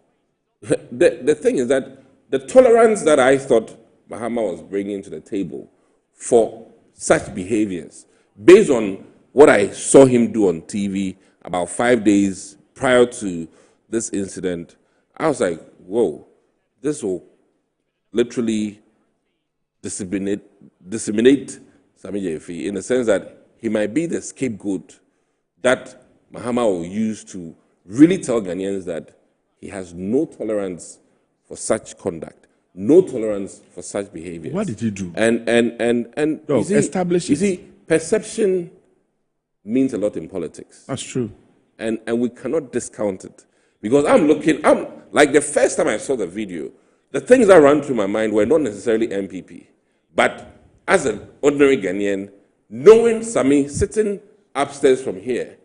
The thing is that the tolerance that I thought Mahama was bringing to the table for such behaviors, based on what I saw him do on TV about 5 days prior to this incident, I was like, whoa, this will literally disseminate Sammy Gyamfi, in the sense that he might be the scapegoat that Mahama will use to really tell Ghanaians that he has no tolerance for such conduct, no tolerance for such behavior. What did he do? And establish it. You see, perception means a lot in politics. That's true. And we cannot discount it. Because I'm like the first time I saw the video, the things that ran through my mind were not necessarily MPP. But as an ordinary Ghanaian, knowing Sammy sitting upstairs from here,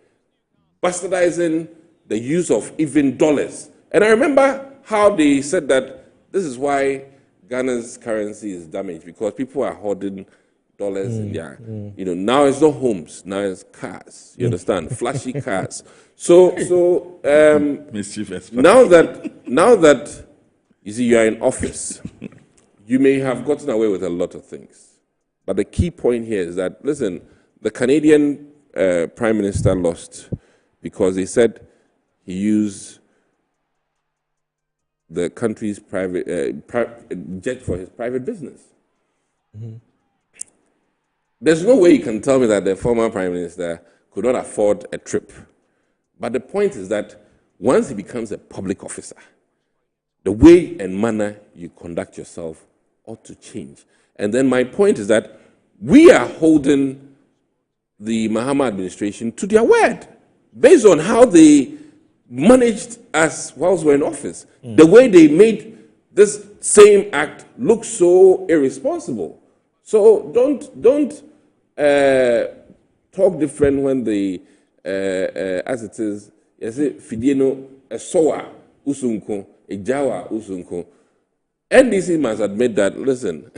bastardizing the use of even dollars. And I remember how they said that this is why Ghana's currency is damaged, because people are hoarding in their, now it's not homes, now it's cars. You understand? Flashy cars. So now that you see you are in office, you may have gotten away with a lot of things. But the key point here is that, listen, the Canadian Prime Minister lost because they said he used the country's private jet for his private business. There's no way you can tell me that the former Prime Minister could not afford a trip. But the point is that once he becomes a public officer, the way and manner you conduct yourself ought to change. And then my point is that we are holding the Mahama administration to their word based on how they managed us whilst we're in office. The way they made this same act look so irresponsible. So don't talk different when the as it is, Fidieno, a Soa, Usunko, a Jawa, Usunko. NDC must admit that, listen,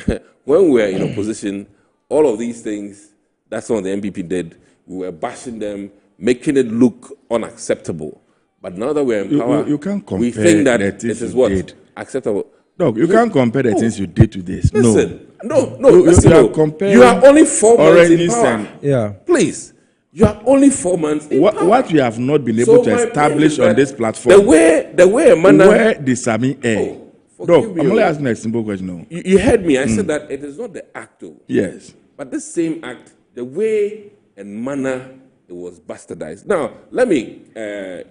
when we were in opposition, all of these things, that's what the MPP did. We were bashing them, making it look unacceptable. But now that we're in power, you can't compare we think that it is what? Acceptable. No, you can't compare the things you did to this. Listen, no, you are only 4 months in power. Yeah. Please. You are only 4 months in power. What we have not been able to establish on this platform. The way a manner. Where the Sami air. No, I'm only asking a simple question. No. You heard me. I said that it is not the act. Yes. But this same act, the way and manner it was bastardized. Now, let me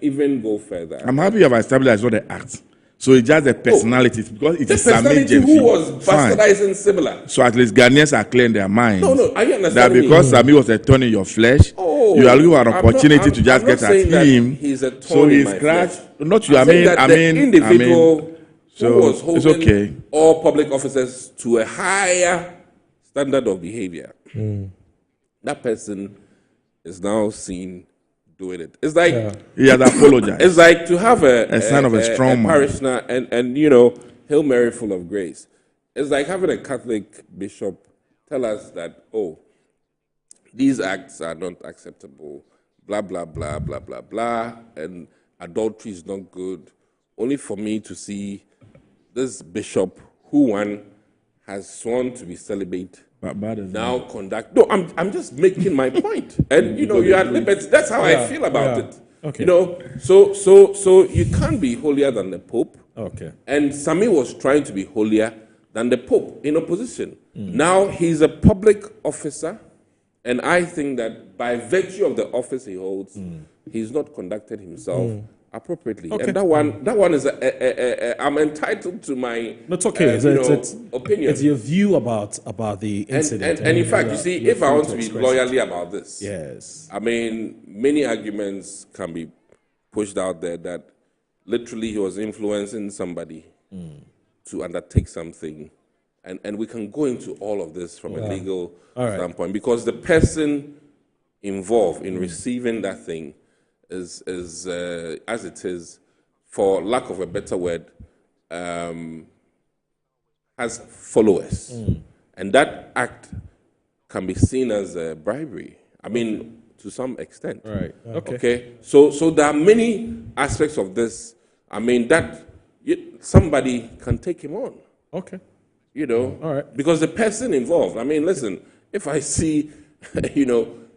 even go further. I'm happy you have established it's not the act. So it's just the personality because it is Sami personality who was bastardizing similar. So at least Ghanaians are clear in their minds. No, are you understanding that because Sami was a thorn in your flesh, you are looking for an opportunity to just get at him. He's a so he's scratched. Not you. I mean, individual so who was holding it's okay. all public officers to a higher standard of behavior. That person is now seen doing it. It's like he has apologized. It's like to have a sign of a strong man, parishioner, and Hail Mary full of grace. It's like having a Catholic bishop tell us that these acts are not acceptable, blah blah blah blah blah blah, and adultery is not good. Only for me to see this bishop, who has sworn to be celibate, now conduct. No, I'm just making my point, and you are at liberty. That's how I feel about it. Okay. So you can't be holier than the Pope. Okay. And Sami was trying to be holier than the Pope in opposition. Now he's a public officer, and I think that by virtue of the office he holds, he's not conducted himself appropriately. Okay. And that one is I'm entitled to my opinion. It's your view about the incident. And in fact, you see, if I want to be loyally about this, yes, I mean, many arguments can be pushed out there that literally he was influencing somebody to undertake something. And we can go into all of this from a legal standpoint, because the person involved in receiving that thing is as it is, for lack of a better word, has followers. And that act can be seen as bribery. I mean, to some extent. Right. Okay. So there are many aspects of this. I mean, that somebody can take him on. Okay. All right. Because the person involved. I mean, listen, if I see,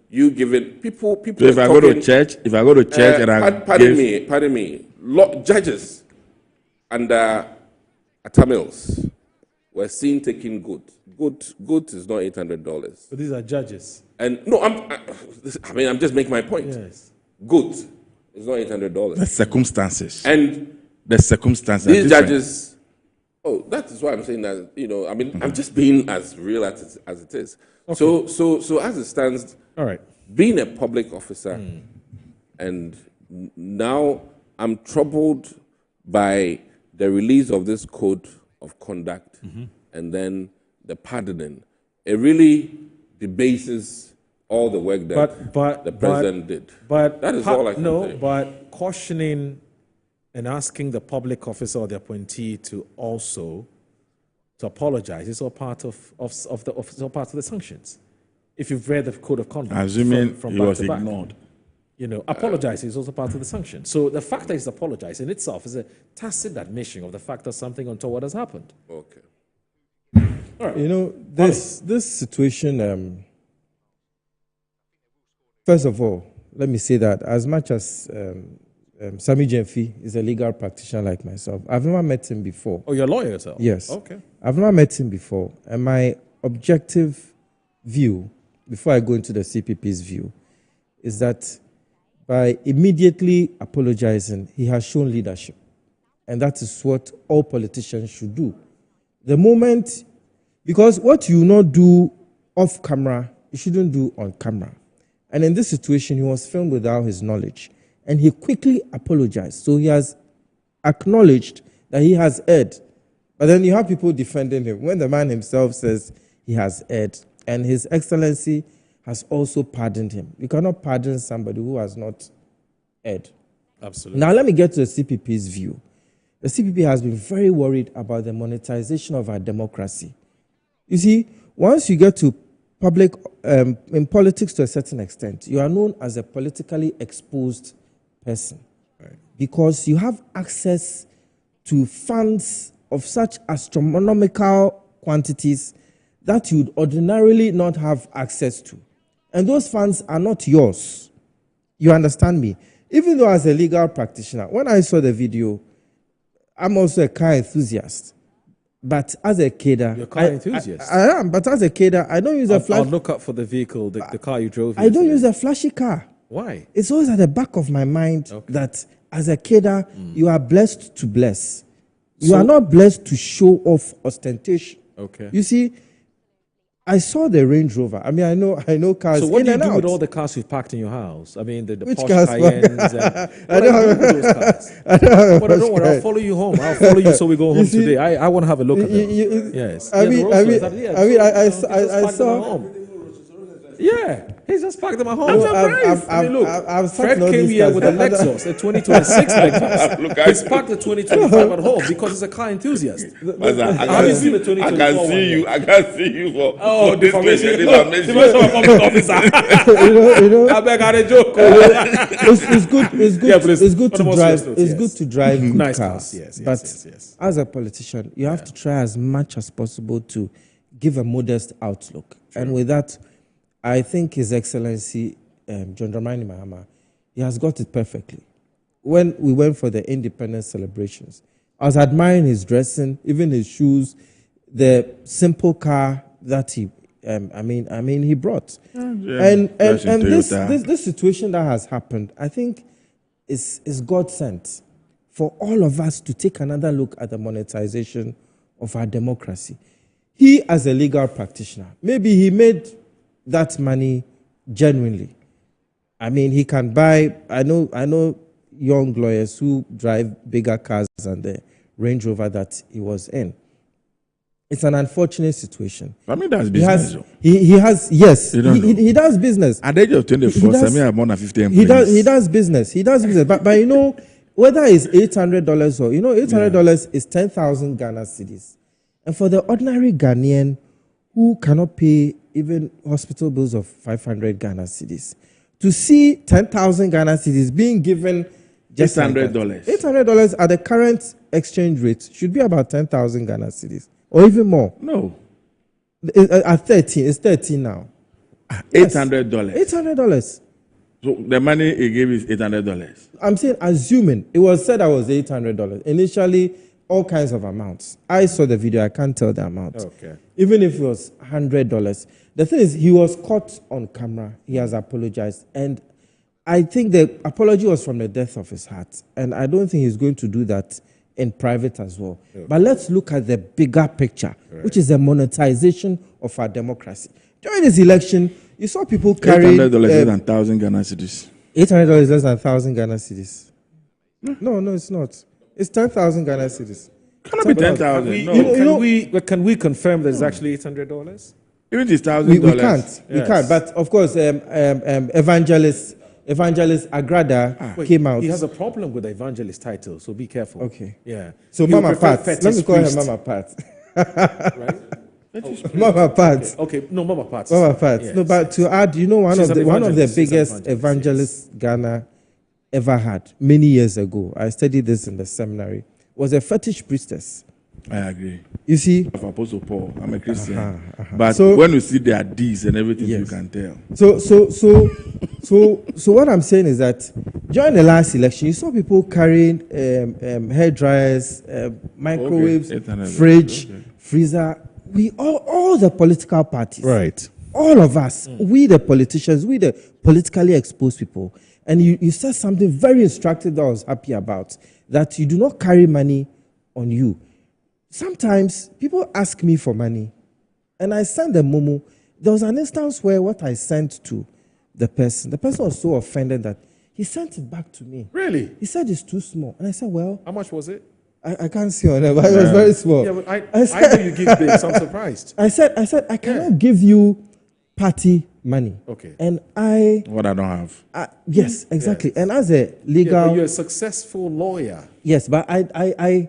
you give it people. So if I go to church, and I pardon me, judges under Tamils were seen taking goods. Goods is not $800. But these are judges. And no, I'm just making my point. Yes. Goods is not $800. The circumstances. And the circumstances. These judges. Oh, that is why I'm saying that. I'm just being as real as it is. Okay. So as it stands. All right. Being a public officer, and now I'm troubled by the release of this code of conduct and then the pardoning. It really debases all the work that the president did. But that is all I can say. But cautioning and asking the public officer or the appointee to also to apologize is all part of the sanctions. If you've read the code of conduct, assuming from he back was to back, ignored. apologizing is also part of the sanction. So the fact that he's apologized in itself is a tacit admission of the fact that something untoward has happened. Okay. All right. This situation. First of all, let me say that as much as Sammy Gyamfi is a legal practitioner like myself, I've never met him before. Oh, you're a lawyer yourself? Yes. Okay. I've never met him before. And my objective view, before I go into the CPP's view, is that by immediately apologizing, he has shown leadership. And that is what all politicians should do. The moment, because what you not do off camera, you shouldn't do on camera. And in this situation, he was filmed without his knowledge. And he quickly apologized. So he has acknowledged that he has erred. But then you have people defending him when the man himself says he has erred. And His Excellency has also pardoned him. You cannot pardon somebody who has not erred. Absolutely. Now let me get to the CPP's view. The CPP has been very worried about the monetization of our democracy. You see, once you get to public, in politics to a certain extent, you are known as a politically exposed person. Right. Because you have access to funds of such astronomical quantities that you would ordinarily not have access to. And those funds are not yours. You understand me? Even though as a legal practitioner, when I saw the video, I'm also a car enthusiast. But as a cadre, you're a car enthusiast. I am, but as a cadre, I don't use a flash. I'll look up for the vehicle, the car you drove. I don't use a flashy car. Why? It's always at the back of my mind that as a cadre, you are blessed to bless. You are not blessed to show off ostentation. Okay. You see, I saw the Range Rover. I mean, I know cars. So what in do you and do out. with all the cars you've parked in your house? I mean, the Which Porsche cars? Cayennes. I don't have those cars. I don't have But don't worry, I'll follow you home. I'll follow you so we go home today. I want to have a look at them. Yes. I saw. Yeah, he's just parked them at home. I've Fred came here with a Lexus, a 2026 Lexus. He's parked the 2025 at home because he's a car enthusiast. Have you seen the 2024 I can see you for defamation of public officer. I beg, I had a joke. It's good to drive. It's good to drive good nice cars. Yes, but as a politician, you have to try as much as possible to give a modest outlook. And with that, I think His Excellency John Dramani Mahama, he has got it perfectly. When we went for the independence celebrations, I was admiring his dressing, even his shoes, the simple car that he brought. And this situation that has happened, I think is God sent for all of us to take another look at the monetization of our democracy. He, as a legal practitioner, maybe he made that money genuinely. I mean, he can buy, I know young lawyers who drive bigger cars than the Range Rover that he was in. It's an unfortunate situation. I mean, that's business. He does business. At the age of 24, I mean, I'm more than 50 employees. He does business. But you know, whether it's $800 or, $800 is 10,000 Ghana cedis. And for the ordinary Ghanaian who cannot pay even hospital bills of 500 Ghana cedis, to see 10,000 Ghana cedis being given just $800. $800 at the current exchange rate should be about 10,000 Ghana cedis, or even more. No. At 13, it's 13 now. $800. $800. So the money he gave is $800. I'm saying, assuming it was said I was $800. Initially, all kinds of amounts. I saw the video. I can't tell the amount. Okay. Even if it was $100. The thing is, he was caught on camera. He has apologized. And I think the apology was from the depth of his heart. And I don't think he's going to do that in private as well. Okay. But let's look at the bigger picture, which is the monetization of our democracy. During this election, you saw people carry $800 less than 1,000 Ghana cedis. $800 less than 1,000 Ghana cedis. No, it's not. It's 10,000 Ghana cedis. Cannot be 10,000. Can we confirm there's actually $800? Even if it's $1,000. We can't. We can't. But of course, Evangelist Agrada came out. He has a problem with the evangelist title, so be careful. Okay. Yeah. So Mama Pat. Let me call her Mama Pat. Right? Mama Pat. Okay, no, Mama Pat. Mama Pat. Yes. No, but to add, one She's of an the evangelist. biggest evangelists Ghana ever had many years ago. I studied this in the seminary. Was a fetish priestess. I agree. You see, of Apostle Paul, I'm a Christian, But but when you see their deeds and everything, you can tell. So what I'm saying is that during the last election, you saw people carrying hair dryers, microwaves, fridge, freezer. We all the political parties, right? All of us, we the politicians, we the politically exposed people. And you said something very instructive that I was happy about, that you do not carry money on you. Sometimes people ask me for money, and I send them Momo. There was an instance where what I sent to the person was so offended that he sent it back to me. Really? He said it's too small. And I said, well... How much was it? I can't see on it, but it was very small. Yeah, but I know you give big, so I'm surprised. I said, I cannot give you party money. Okay. And what I don't have. Yes, exactly. Yes. And as a legal... Yeah, but you're a successful lawyer. Yes, but I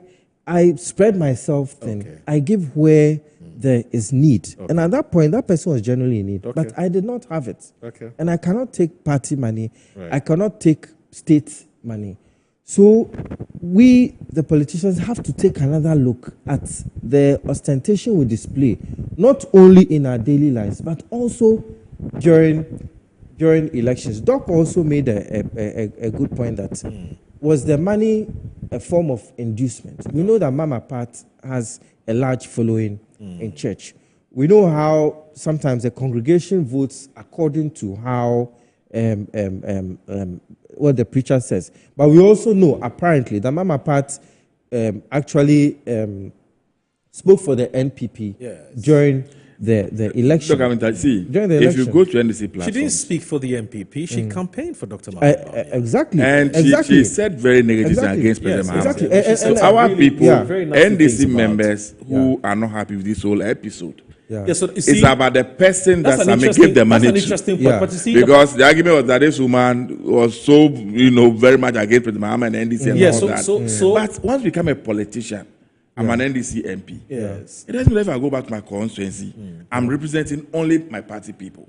spread myself thin. Okay. I give where there is need. Okay. And at that point, that person was generally in need. Okay. But I did not have it. Okay. And I cannot take party money. Right. I cannot take state money. So we, the politicians, have to take another look at the ostentation we display, not only in our daily lives, but also during elections. Doc also made a good point that was the money a form of inducement. We know that Mama Pat has a large following in church. We know how sometimes the congregation votes according to how what the preacher says. But we also know, apparently, that Mama Pat actually spoke for the NPP during the election. Look, during the if you go to NDC platform... She didn't speak for the NPP. She campaigned for Dr. Mahama. Exactly. And she said very negative against President Mahama. Exactly. So our people, NDC members who are not happy with this whole episode, so it's about the person that Sami gave the money to. That's an interesting point. But you see, because the argument was that this woman was so, very much against President Mahama and NDC and all that. But once you become a politician, I'm an NDC MP. Yes. It doesn't matter if I go back to my constituency. I'm representing only my party people.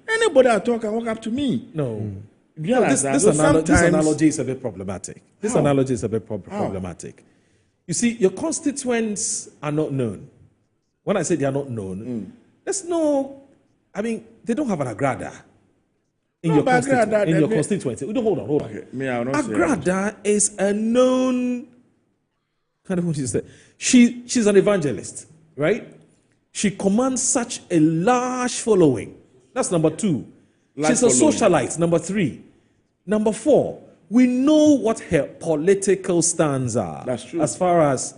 Anybody I talk can walk up to me. No. This analogy is a bit problematic. Problematic. You see, your constituents are not known. When I say they are not known, there's no, they don't have an agrada in your constituency. Hold on. Okay. Agrada is a known, kind of what you say. She's an evangelist, right? She commands such a large following. That's number 2. She's a socialite, number 3. Number 4, we know what her political stands are. That's true. As far as,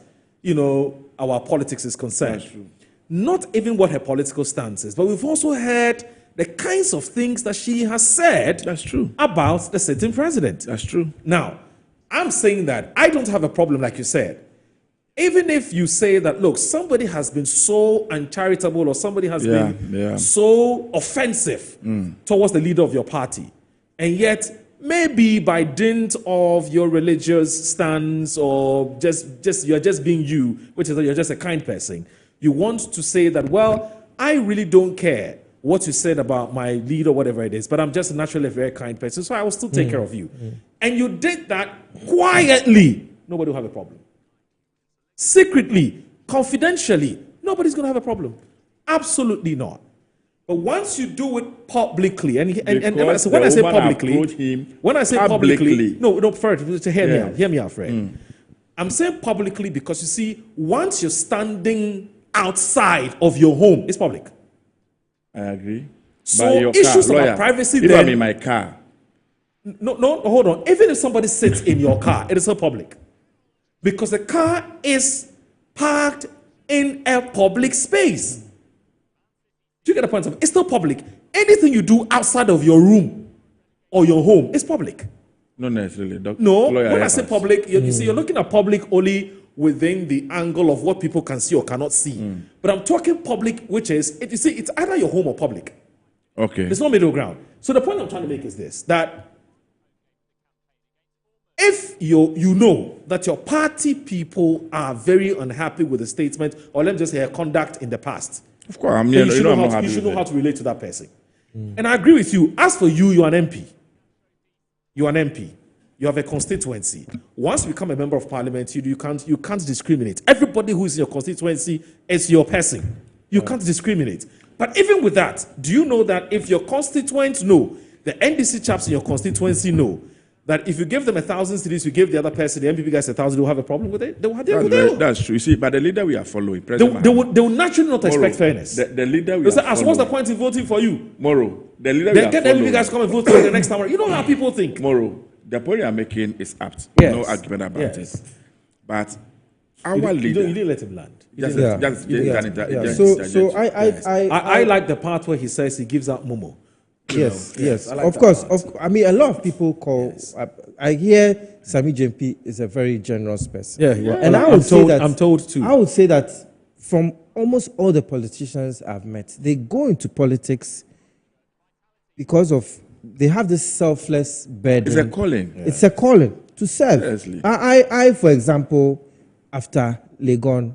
our politics is concerned. That's true. Not even what her political stance is, but we've also heard the kinds of things that she has said about the sitting president. That's true. Now, I'm saying that I don't have a problem, like you said. Even if you say that, look, somebody has been so uncharitable or somebody has been so offensive towards the leader of your party, and yet maybe by dint of your religious stance or just you're just being you, which is that you're just a kind person, you want to say that, well, I really don't care what you said about my leader or whatever it is, but I'm just naturally a very kind person, so I will still take care of you. And you did that quietly. Nobody will have a problem. Secretly, confidentially, nobody's going to have a problem. Absolutely not. But once you do it publicly, and when I say publicly, no, first, hear me out, Fred. I'm saying publicly because you see, once you're standing outside of your home, it's public. I agree. So issues about privacy. If I'm in my car, no, hold on. Even if somebody sits in your car, it is still public, because the car is parked in a public space. Do you get the point? It's still public. Anything you do outside of your room or your home is public. Not necessarily. When I say public, you see, you're looking at public only within the angle of what people can see or cannot see. But I'm talking public, which is, you see, it's either your home or public. Okay. There's no middle ground. So the point I'm trying to make is this, that if you know that your party people are very unhappy with the statement, or let me just say her conduct in the past, of course, you should know how to relate to that person. And I agree with you. As for you, you're an MP. You're an MP. You have a constituency. Once you become a member of parliament, you can't discriminate. Everybody who is in your constituency is your person. You can't discriminate. But even with that, do you know that if your constituents know, the NDC chaps in your constituency know, that if you give them 1,000 cedis, you give the other person, the MPP guys 1,000, they'll have a problem with it? That's true. You see, but the leader we are following, President they will naturally not expect fairness. The leader we are following. What's the point in voting for you? Moro, the leader we are get the MPP guys to come and vote for you the next time. You know how people think. Moro, the point you are making is apt. Yes. No argument about it. But our You leader... didn't let him land. I like the part where he says he gives out Momo. Yes. I like Of course. I mean, a lot of people call. I hear Sami JMP is a very generous person. And I'm told too. I would say that from almost all the politicians I've met, they go into politics because of they have this selfless burden. It's a calling. It's a calling to serve. Seriously. I, for example, after Legon,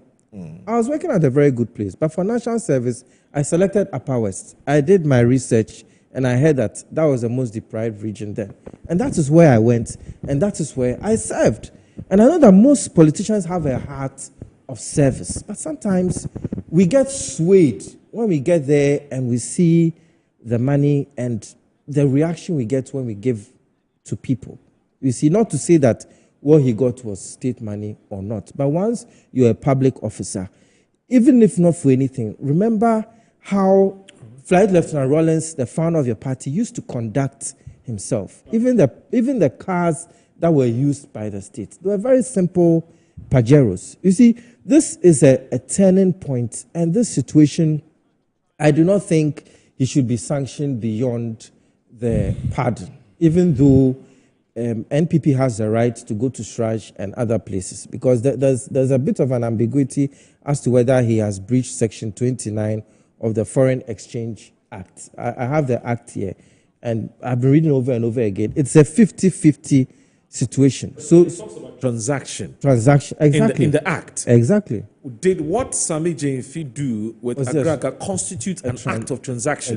I was working at a very good place, but for national service, I selected Upper West. I did my research, and I heard that was the most deprived region there. And that is where I went, and that is where I served. And I know that most politicians have a heart of service, but sometimes we get swayed when we get there and we see the money and the reaction we get when we give to people. You see, not to say that what he got was state money or not, but once you're a public officer, even if not for anything, remember how Flight Lieutenant Rollins, the founder of your party, used to conduct himself. Even the cars that were used by the state, they were very simple Pajeros. You see, this is a turning point, and this situation, I do not think he should be sanctioned beyond the pardon, even though NPP has the right to go to Sraj and other places, because there's a bit of an ambiguity as to whether he has breached Section 29 of the Foreign Exchange Act. I have the act here, and I've been reading over and over again. It's a 50-50 situation. So it talks about transaction, exactly. In the act. Exactly. Did what Sami JMP do with Agraga constitute an act of transaction?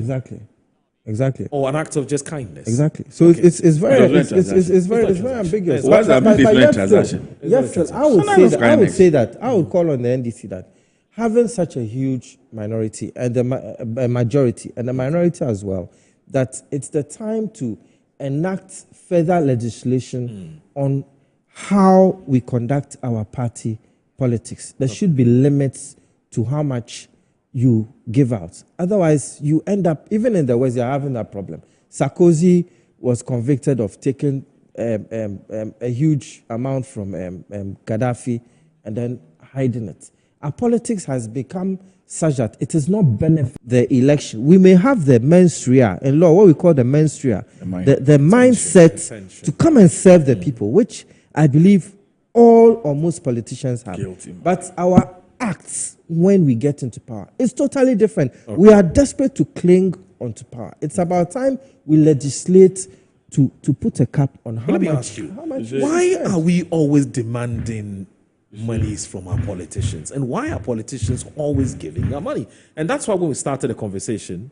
Exactly. Or an act of just kindness? Exactly. So it's very ambiguous. What's the different transaction? Yes, I would say that. I would call on the NDC that having such a huge minority and a majority and a minority as well, that it's the time to enact further legislation on how we conduct our party politics. There should be limits to how much you give out. Otherwise, you end up, even in the West, you're having that problem. Sarkozy was convicted of taking a huge amount from Gaddafi and then hiding it. Our politics has become such that it is not benefit the election. We may have the mens rea in law, what we call the mens rea, the mindset to come and serve the people, which I believe all or most politicians have. But our acts when we get into power is totally different. We are desperate to cling onto power. It's about time we legislate to put a cap on how Let me much. ask you, why are we always demanding monies from our politicians? And why are politicians always giving our money? And that's why when we started the conversation,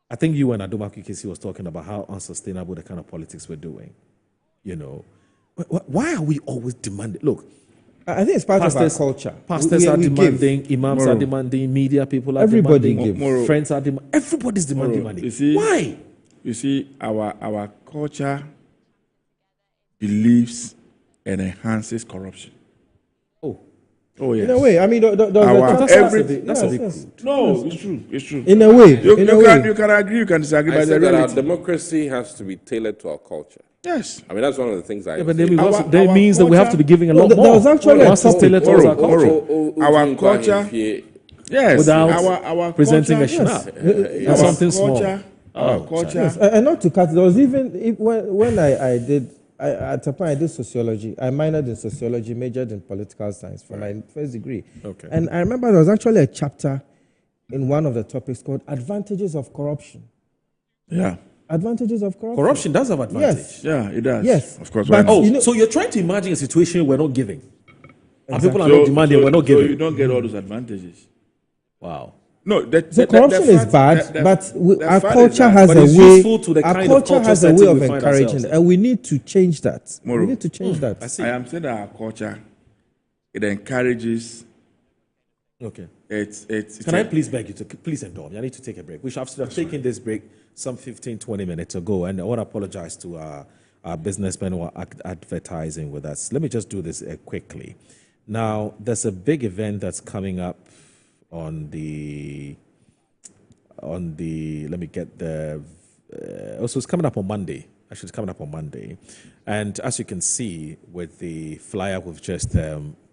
I think you and Adomaki Kisi was talking about how unsustainable the kind of politics we're doing. You know, why are we always demanding? Look, I think it's part of our culture. Pastors are demanding, imams are demanding, media people are demanding, friends are demanding. Everybody's demanding money. Why? You see, our culture believes and enhances corruption. Oh yes. In a way, I mean, that's a big crude. No, it's true. It's true. In a way, you can agree, you can disagree, but the that our reality. democracy has to be tailored to our culture. Yes. I mean, that's one of the things I. Yeah, but that means that we have to be giving a lot more. There was actually our culture. Yes. Without our presenting culture, a schnapp. Something small. Our culture. Yes. And not to cut, there was even when I did. At a point, I did sociology. I minored in sociology, majored in political science for my first degree. Okay. And I remember there was actually a chapter in one of the topics called Advantages of Corruption. Yeah. advantages of corruption. Corruption does have advantage. Yes. Yeah, it does. Yes. Of course. But, So you're trying to imagine a situation we're not giving. And Exactly. people are not demanding, we're not So giving. you don't get all those advantages. Wow. No, So corruption is bad, but our culture has But a it's way. useful to the Our kind of culture culture has a way setting of we find encouraging, ourselves. and we need to change that. Moro. We need to change that. I am saying that our culture, it encourages. Okay. It's Can I please beg you to please indulge me? I need to take a break. We should have taken this break some 15, 20 minutes ago, and I want to apologize to our businessmen who are advertising with us. Let me just do this quickly. Now, there's a big event that's coming up on the let me get the also it's coming up on Monday. Actually, it's coming up on Monday, and as you can see with the flyer we've just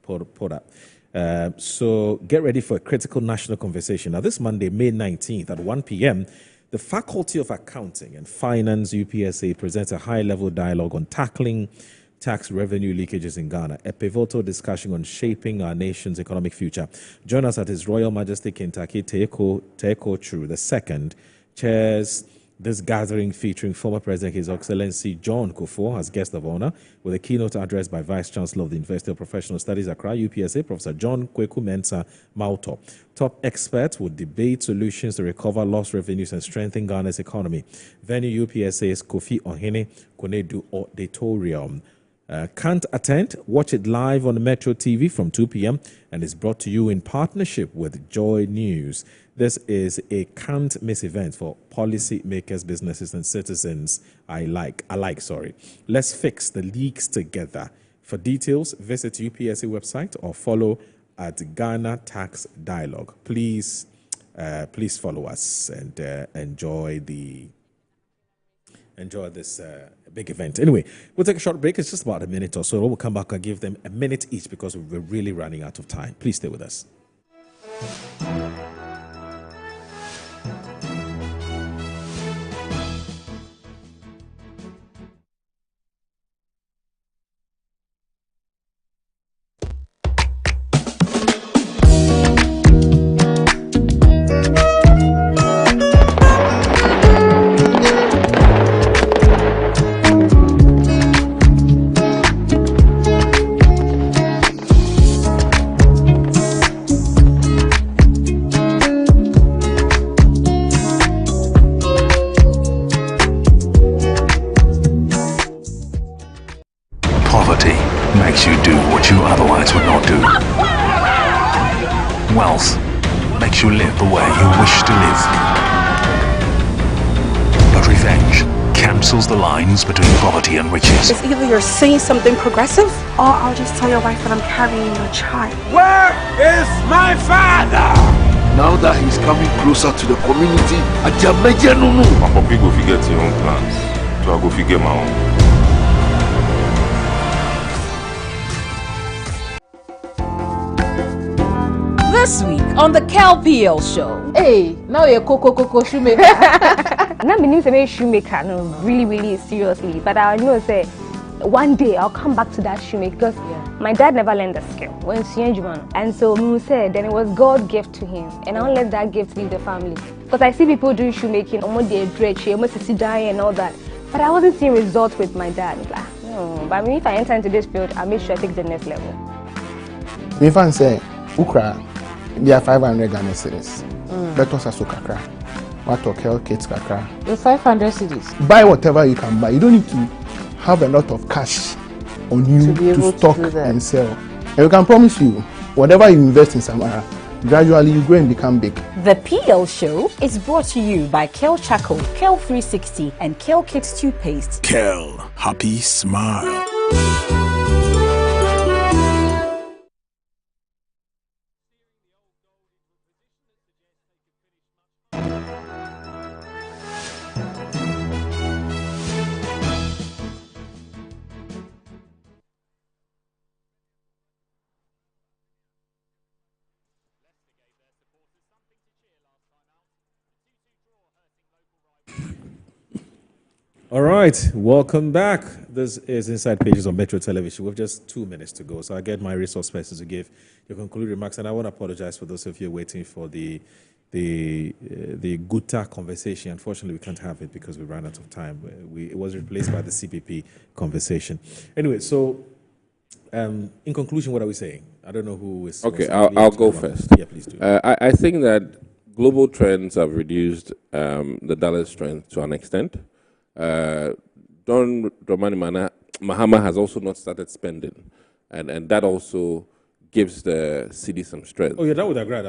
put up. So get ready for a critical national conversation. Now, this Monday, May 19th at 1 p.m., the Faculty of Accounting and Finance, UPSA, presents a high-level dialogue on tackling tax revenue leakages in Ghana, a pivotal discussion on shaping our nation's economic future. Join us at His Royal Majesty Kintaki Teko Chu II chairs this gathering, featuring former President His Excellency John Kufuor as guest of honor, with a keynote address by Vice Chancellor of the University of Professional Studies, Accra, UPSA, Professor John Kweku Mensah Mauto. Top experts will debate solutions to recover lost revenues and strengthen Ghana's economy. Venue UPSA's Kofi Ohene Konedu Auditorium. Can't attend? Watch it live on Metro TV from 2 p.m. and is brought to you in partnership with Joy News. This is a can't miss event for policy makers, businesses, and citizens alike. Let's fix the leaks together. For details, visit UPSA website or follow at Ghana Tax Dialogue. Please follow us and enjoy this big event. Anyway, we'll take a short break. It's just about a minute or so. We'll come back and give them a minute each because we're really running out of time. Please stay with us. Poverty makes you do what you otherwise would not do. Wealth makes you live the way you wish to live. But revenge cancels the lines between poverty and riches. It's either you're saying something progressive, or I'll just tell your wife that I'm carrying your child. Where is my father? Now that he's coming closer to the community, Ajameje Nunu. My papi go forget your own plans, so I go forget my own. This week on the KLPL show. Hey, now you're Coco shoemaker. I'm not meaning to make shoemaker, no, really seriously. But I know say one day I'll come back to that shoemaker because my dad never learned the skill when and so Mu said then it was God's gift to him, and I won't let that gift leave the family. Because I see people doing shoemaking, almost they dredge, almost and all that. But I wasn't seeing results with my dad. Like, but I mean, if I enter into this field, I'll make sure I take the next level. Me fan say, Ukra. There are 500 Ghana cedis. Let us also kakra. What to kill kids kakra. The 500 cedis. Buy whatever you can buy. You don't need to have a lot of cash on you to stock and sell. And we can promise you, whatever you invest in Samara, gradually you grow and become big. The PL show is brought to you by Kel Charcoal, Kel 360, and Kel Kids Toothpaste. Kel, happy smile. All right, welcome back. This is Inside Pages on Metro Television. We have just 2 minutes to go, so I get my resource persons to give your concluding remarks, and I want to apologize for those of you waiting for the the Guta conversation. Unfortunately, we can't have it because we ran out of time. It was replaced by the CPP conversation. Anyway, so in conclusion, what are we saying? I don't know who is. Okay, I'll go first. Yeah, please do. I think that global trends have reduced the dollar's strength to an extent. Don Dramani Mahama has also not started spending, and that also gives the city some strength. Oh, yeah, that would agree.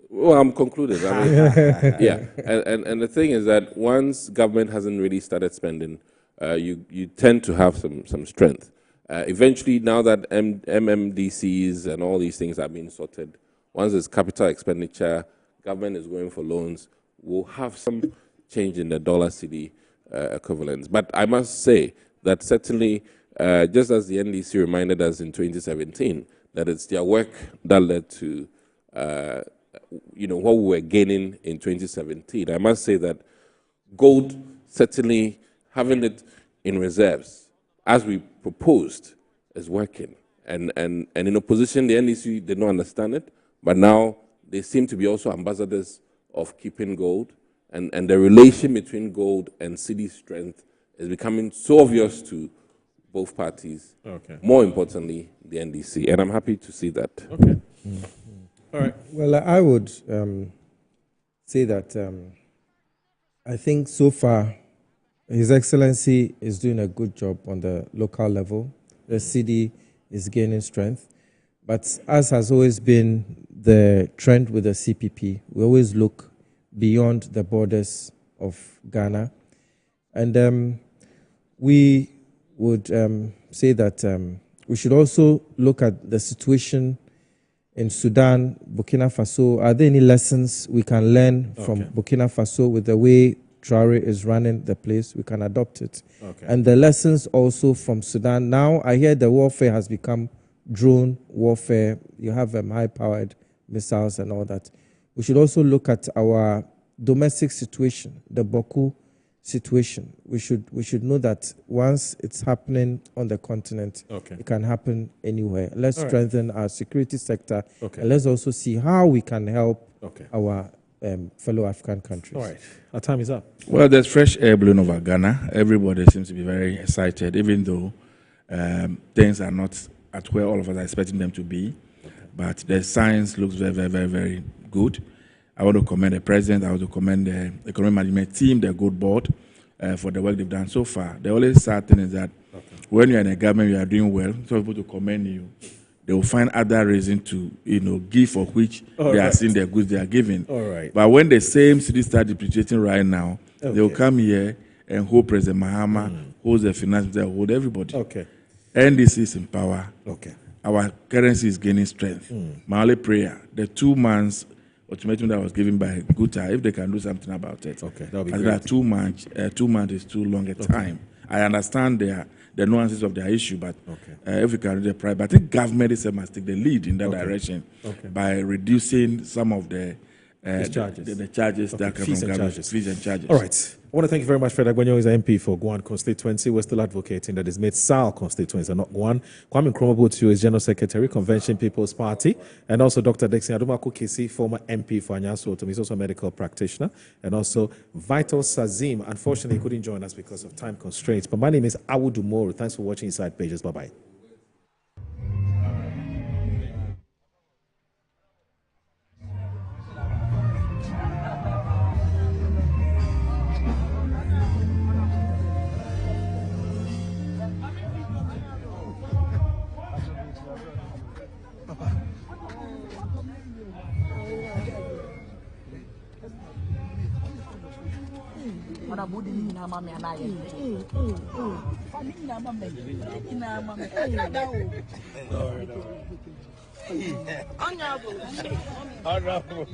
Well, I'm concluded. I mean, yeah, and the thing is that once government hasn't really started spending, you tend to have some strength. Eventually, now that MMDCs and all these things are being sorted, once there's capital expenditure, government is going for loans, we'll have some change in the dollar cedi equivalents. But I must say that certainly, just as the NDC reminded us in 2017, that it's their work that led to what we were gaining in 2017. I must say that gold, certainly having it in reserves, as we proposed, is working. And in opposition, the NDC did not understand it, but now they seem to be also ambassadors of keeping gold, and the relation between gold and cedi strength is becoming so obvious to both parties. Okay. More importantly, the NDC, and I'm happy to see that. Okay. All right. Well, I would say that I think so far His Excellency is doing a good job on the local level. The cedi is gaining strength. But as has always been the trend with the CPP, we always look beyond the borders of Ghana. And we would say that we should also look at the situation in Sudan, Burkina Faso. Are there any lessons we can learn from Burkina Faso with the way Traore is running the place? We can adopt it. Okay. And the lessons also from Sudan. Now I hear the warfare has become drone warfare. You have high-powered missiles and all that. We should also look at our domestic situation, the Baku situation. We should know that once it's happening on the continent, it can happen anywhere. Let's strengthen our security sector, and let's also see how we can help our fellow African countries. All right, our time is up. Well, there's fresh air blowing over Ghana. Everybody seems to be very excited, even though things are not at where all of us are expecting them to be. But the science looks very, very, very, very good. I want to commend the president. I want to commend the economic management team, the good board, for the work they've done so far. The only sad thing is that when you're in a government, you are doing well, so people to commend you, they will find other reason to give for which they are seeing the goods they are giving. All right. But when the same city start depreciating right now, they will come here and hold President Mahama, holds the finance minister, hold everybody. Okay. NDC is in power. Okay. Our currency is gaining strength. My only prayer, the 2 months ultimatum that was given by Guta, if they can do something about it. Okay, that would be great. great. 2 months, 2 months is too long a time. I understand the nuances of their issue, but if we can do the pride, but I think government itself must take the lead in that direction by reducing some of the charges, the charges that come from government, fees and charges. All right. I want to thank you very much, Fred Agbenyo is MP for Guan constituency. We're still advocating that it's made Sal constituency and not Guan. Kwame Nkrumah is General Secretary, Convention People's Party, and also Dr. Dixon Adumaku Kisi, former MP for Anyaso Otom. He's also a medical practitioner, and also Vital Sazim. Unfortunately, he couldn't join us because of time constraints. But my name is Awudu Moru. Thanks for watching Inside Pages. Bye-bye. Honorable.